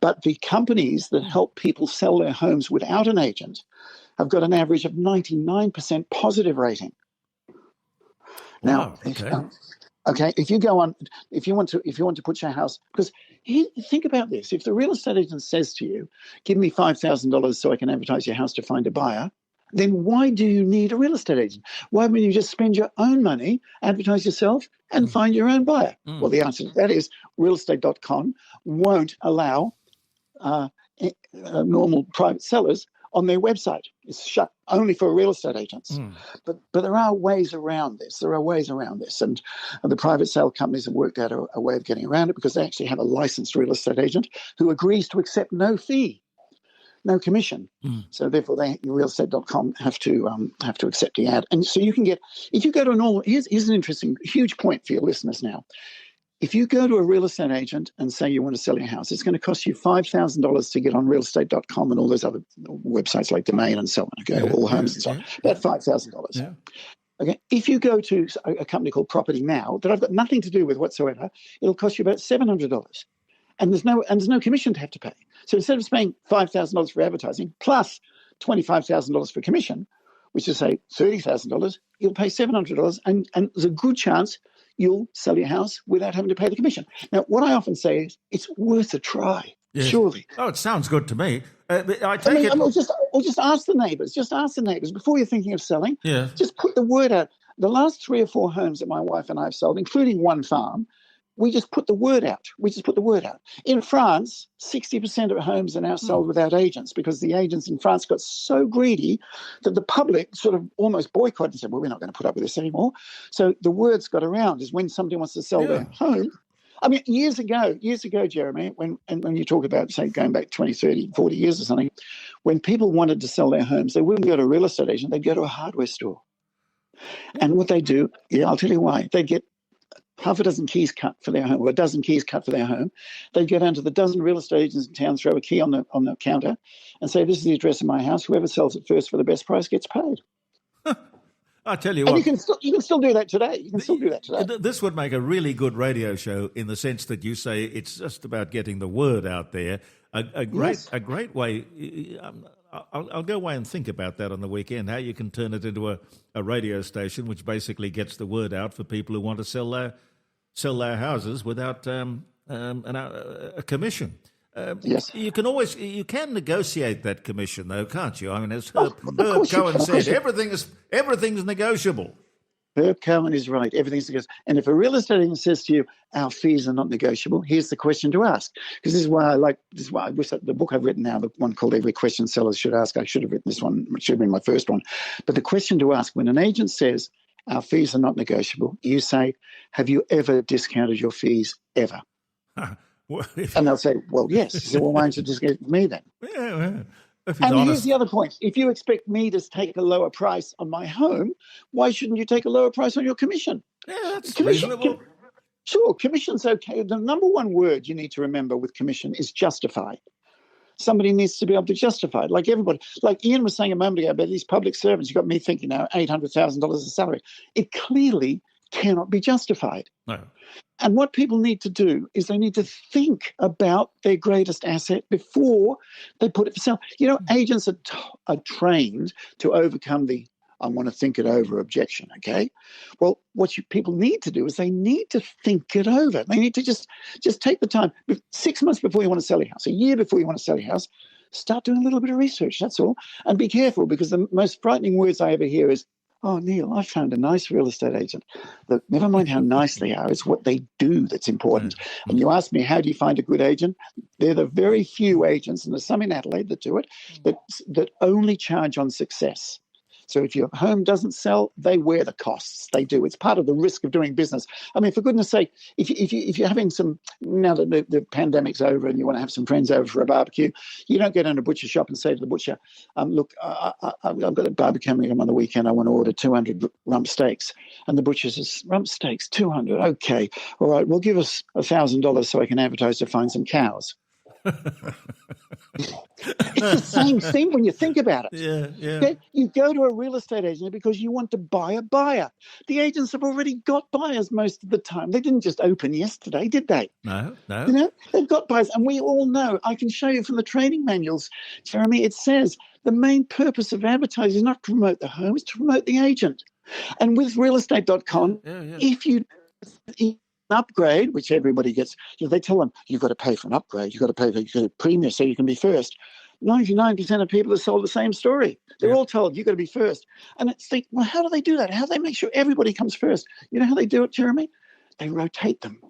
But the companies that help people sell their homes without an agent have got an average of 99% positive rating. Now, okay, if you want to put your house, because think about this: if the real estate agent says to you, "Give me $5,000 so I can advertise your house to find a buyer," then why do you need a real estate agent? Why wouldn't you just spend your own money, advertise yourself, and find your own buyer? Well, the answer to that is realestate.com won't allow normal private sellers on their website. It's shut only for real estate agents. But there are ways around this. And the private sale companies have worked out a way of getting around it, because they actually have a licensed real estate agent who agrees to accept no fee, no commission. So therefore, realestate.com have to accept the ad. And so you can get, if you go to a normal, here's an interesting, huge point for your listeners now. If you go to a real estate agent and say you want to sell your house, it's going to cost you $5,000 to get on realestate.com and all those other websites like Domain and so on, okay, all homes and so on. About $5,000. Yeah. Okay. If you go to a company called Property Now that I've got nothing to do with whatsoever, it'll cost you about $700. And there's no commission to have to pay. So instead of paying $5,000 for advertising plus $25,000 for commission, which is say $30,000, you'll pay $700, and there's a good chance you'll sell your house without having to pay the commission. Now, what I often say is it's worth a try, surely. Oh, it sounds good to me. Or just ask the neighbours. Just ask the neighbours before you're thinking of selling. Yeah. Just put the word out. The last 3 or 4 homes that my wife and I have sold, including one farm, we just put the word out. In France, 60% of homes are now sold without agents, because the agents in France got so greedy that the public sort of almost boycotted and said, well, we're not going to put up with this anymore. So the word's got around is when somebody wants to sell their home. I mean, years ago, Jeremy, when you talk about, say, going back 20, 30, 40 years or something, when people wanted to sell their homes, they wouldn't go to a real estate agent, they'd go to a hardware store. And what they do, I'll tell you why, they'd get half a dozen keys cut for their home, or a dozen keys cut for their home. They'd go down to the dozen real estate agents in town, throw a key on the counter, and say, "This is the address of my house. Whoever sells it first for the best price gets paid." I tell you And what, you can still do that today. You can still do that today. this would make a really good radio show in the sense that you say it's just about getting the word out there. A great way. I'll go away and think about that on the weekend. How you can turn it into a radio station, which basically gets the word out for people who want to sell their houses without a commission. Yes. You can negotiate that commission though, can't you? I mean, as Herb course you Cohen can, of said, course everything's negotiable. Herb Cohen is right. Everything's negotiable. And if a real estate agent says to you, our fees are not negotiable, here's the question to ask. Because this is why I wish that the book I've written now, the one called Every Question Sellers Should Ask, I should have written this one, it should have been my first one. But the question to ask, when an agent says, our fees are not negotiable, you say, have you ever discounted your fees ever? And they'll say, well, yes. You say, well, why don't you discount me then? Yeah. And here's the other point. If you expect me to take a lower price on my home, why shouldn't you take a lower price on your commission? Yeah, that's reasonable. Sure, commission's okay. The number one word you need to remember with commission is justify. Somebody needs to be able to justify it. Like everybody, like Ian was saying a moment ago about these public servants, you got me thinking now, $800,000 a salary. It clearly cannot be justified. No. And what people need to do is they need to think about their greatest asset before they put it for sale. You know, agents are trained to overcome the I want to think it over objection, okay? Well, what people need to do is they need to think it over. They need to just take the time. 6 months before you want to sell your house, a year before you want to sell your house, start doing a little bit of research, that's all. And be careful, because the most frightening words I ever hear is, oh, Neil, I found a nice real estate agent. Look, never mind how nice they are, it's what they do that's important. And you ask me, how do you find a good agent? They're the very few agents, and there's some in Adelaide that do it, that only charge on success. So if your home doesn't sell, they wear the costs. They do. It's part of the risk of doing business. I mean, for goodness sake, if you're having some, now that the pandemic's over and you want to have some friends over for a barbecue, you don't go down to a butcher shop and say to the butcher, look, I've got a barbecue coming on the weekend. I want to order 200 rump steaks. And the butcher says, rump steaks, 200. Okay. All right. Well, give us $1,000 so I can advertise to find some cows. It's the same thing when you think about it. Yeah. Okay? You go to a real estate agent because you want to buy a buyer. The agents have already got buyers most of the time. They didn't just open yesterday, did they? No. You know, they've got buyers, and we all know. I can show you from the training manuals, Jeremy. It says the main purpose of advertising is not to promote the home; it's to promote the agent. And with realestate.com, if you upgrade, which everybody gets, they tell them you've got to pay for an upgrade, you've got to pay for a premium so you can be first. 99% of people have sold the same story. They're all told you've got to be first. And it's like, well, how do they do that? How do they make sure everybody comes first? You know how they do it, Jeremy? They rotate them.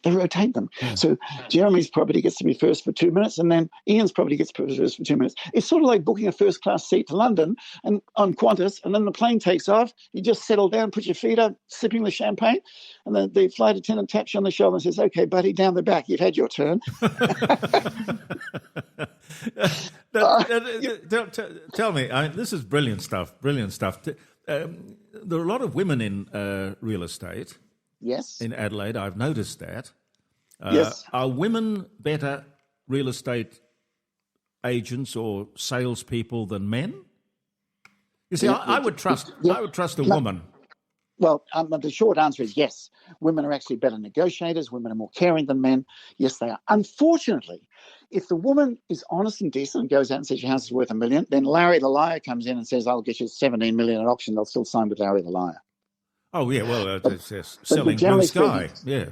Yeah. So Jeremy's property gets to be first for 2 minutes, and then Ian's property gets first for 2 minutes. It's sort of like booking a first-class seat to London and on Qantas, and then the plane takes off. You just settle down, put your feet up, sipping the champagne, and then the flight attendant taps you on the shoulder and says, okay, buddy, down the back. You've had your turn. Tell me, this is brilliant stuff. There are a lot of women in real estate. Yes. In Adelaide, I've noticed that. Yes. Are women better real estate agents or salespeople than men? You see, I would trust a woman. Well, the short answer is yes. Women are actually better negotiators. Women are more caring than men. Yes, they are. Unfortunately, if the woman is honest and decent and goes out and says your house is worth $1 million, then Larry the liar comes in and says, I'll get you $17 million at auction. They'll still sign with Larry the liar. Oh, yeah, well, it's selling blue sky, yeah.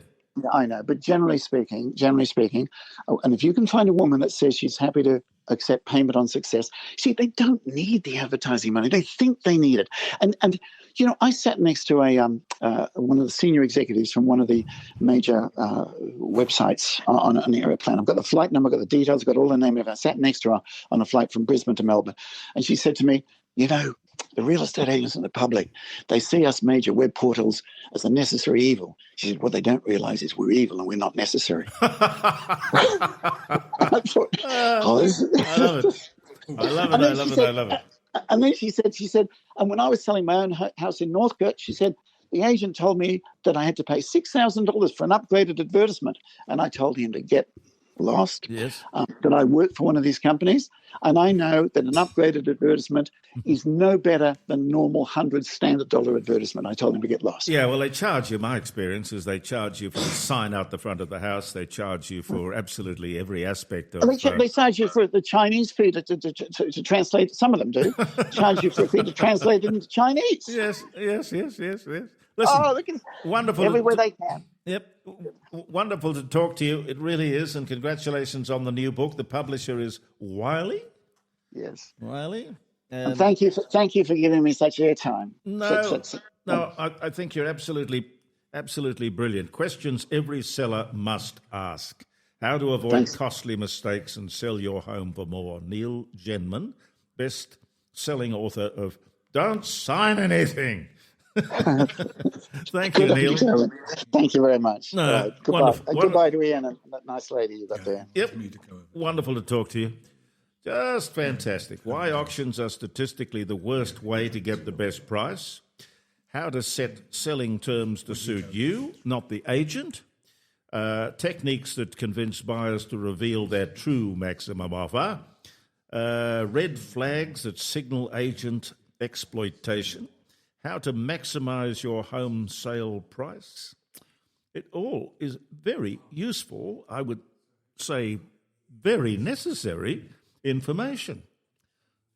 I know, but generally speaking, and if you can find a woman that says she's happy to accept payment on success, see, they don't need the advertising money. They think they need it. And you know, I sat next to one of the senior executives from one of the major websites on an aeroplane. I've got the flight number, I've got the details, I've got all the name of it. I sat next to her on a flight from Brisbane to Melbourne, and she said to me, you know, the real estate agents and the public, they see us major web portals as a necessary evil. She said, what they don't realise is we're evil and we're not necessary. I thought, I love it. I love it. And then she said, and when I was selling my own house in Northcote, she said, the agent told me that I had to pay $6,000 for an upgraded advertisement. And I told him to get lost, Yes. that I work for one of these companies, and I know that an upgraded advertisement is no better than normal $100 standard advertisement. I told him to get lost. Yeah, well, they charge you, my experience is they charge you for the sign out the front of the house. They charge you for absolutely every aspect of... They charge you for the Chinese fee to translate. Some of them do. Charge you for a fee to translate it into Chinese. Yes. Listen, Look at wonderful. everywhere they can. Yep. Wonderful to talk to you. It really is. And congratulations on the new book. The publisher is Wiley. Yes. Wiley. And thank you for giving me such airtime. No, I think you're absolutely brilliant. Questions every seller must ask. How to avoid costly mistakes and sell your home for more. Neil Genman, best-selling author of Don't Sign Anything. Thank you, Neil. Thank you very much. No, goodbye. Goodbye to Ian and that nice lady you got there. Yep. Wonderful to talk to you. Just fantastic. Why auctions are statistically the worst way to get the best price. How to set selling terms to suit you, not the agent. Techniques that convince buyers to reveal their true maximum offer. Red flags that signal agent exploitation. How to maximize your home sale price. It all is very useful, I would say very necessary information.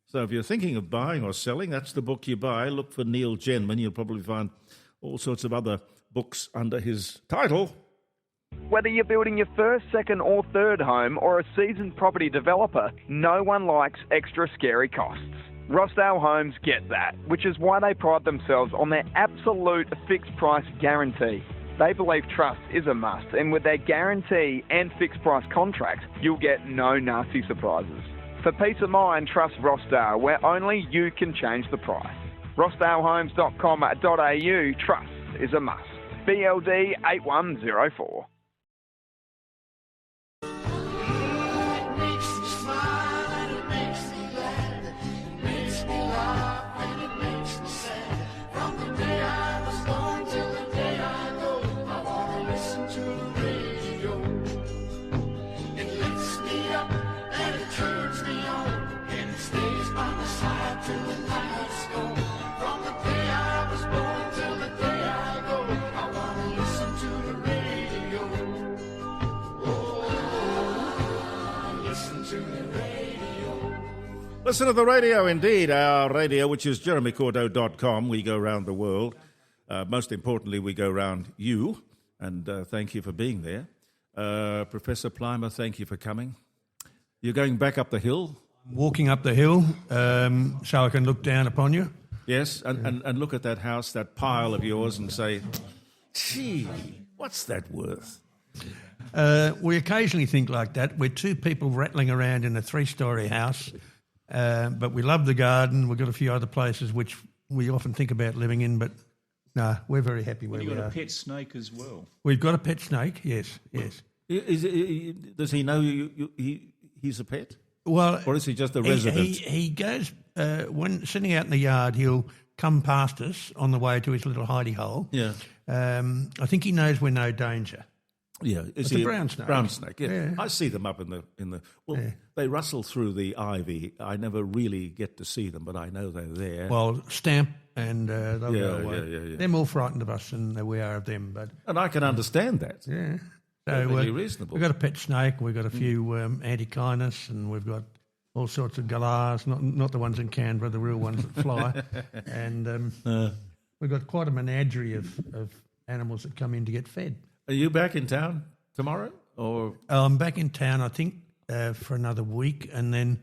So if you're thinking of buying or selling, that's the book you buy. Look for Neil Genman. You'll probably find all sorts of other books under his title. Whether you're building your first, second or third home or a seasoned property developer, no one likes extra scary costs. Rossdale Homes get that, which is why they pride themselves on their absolute fixed price guarantee. They believe trust is a must, and with their guarantee and fixed price contract, you'll get no nasty surprises. For peace of mind, trust Rossdale, where only you can change the price. rossdalehomes.com.au, trust is a must. BLD 8104. Listen to the radio, indeed, our radio, which is jeremycordo.com. We go around the world. Most importantly, we go around you, and thank you for being there. Professor Plimer, thank you for coming. You're going back up the hill? Walking up the hill so I can look down upon you. Yes, and look at that house, that pile of yours, and say, gee, what's that worth? We occasionally think like that. We're two people rattling around in a 3-storey house, but we love the garden. We've got a few other places which we often think about living in, but no, we're very happy where we are. You've got a pet snake as well. We've got a pet snake, yes. Does he know he's a pet? Well, or is he just a resident? He goes, when sitting out in the yard, he'll come past us on the way to his little hidey hole. Yeah. I think he knows we're no danger. Yeah, it's a brown snake. Brown snake, yeah. I see them up in the. They rustle through the ivy. I never really get to see them, but I know they're there. Well, Stamp and they'll go away. Yeah. They're more frightened of us than we are of them. And I can understand that. Yeah, so really reasonable. We've got a pet snake. We've got a few antechinus, and we've got all sorts of galahs. Not the ones in Canberra, the real ones that fly. And we've got quite a menagerie of animals that come in to get fed. Are you back in town tomorrow? Or I'm back in town, I think, for another week, and then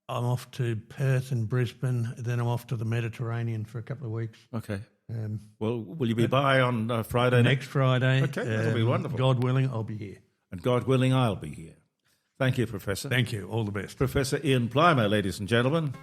I'm off to Perth and Brisbane. Then I'm off to the Mediterranean for a couple of weeks. Okay. Well, will you be by on Friday? Next Friday. Okay, that'll be wonderful. God willing, I'll be here. And God willing, I'll be here. Thank you, Professor. Thank you. All the best. Professor Ian Plimer, ladies and gentlemen.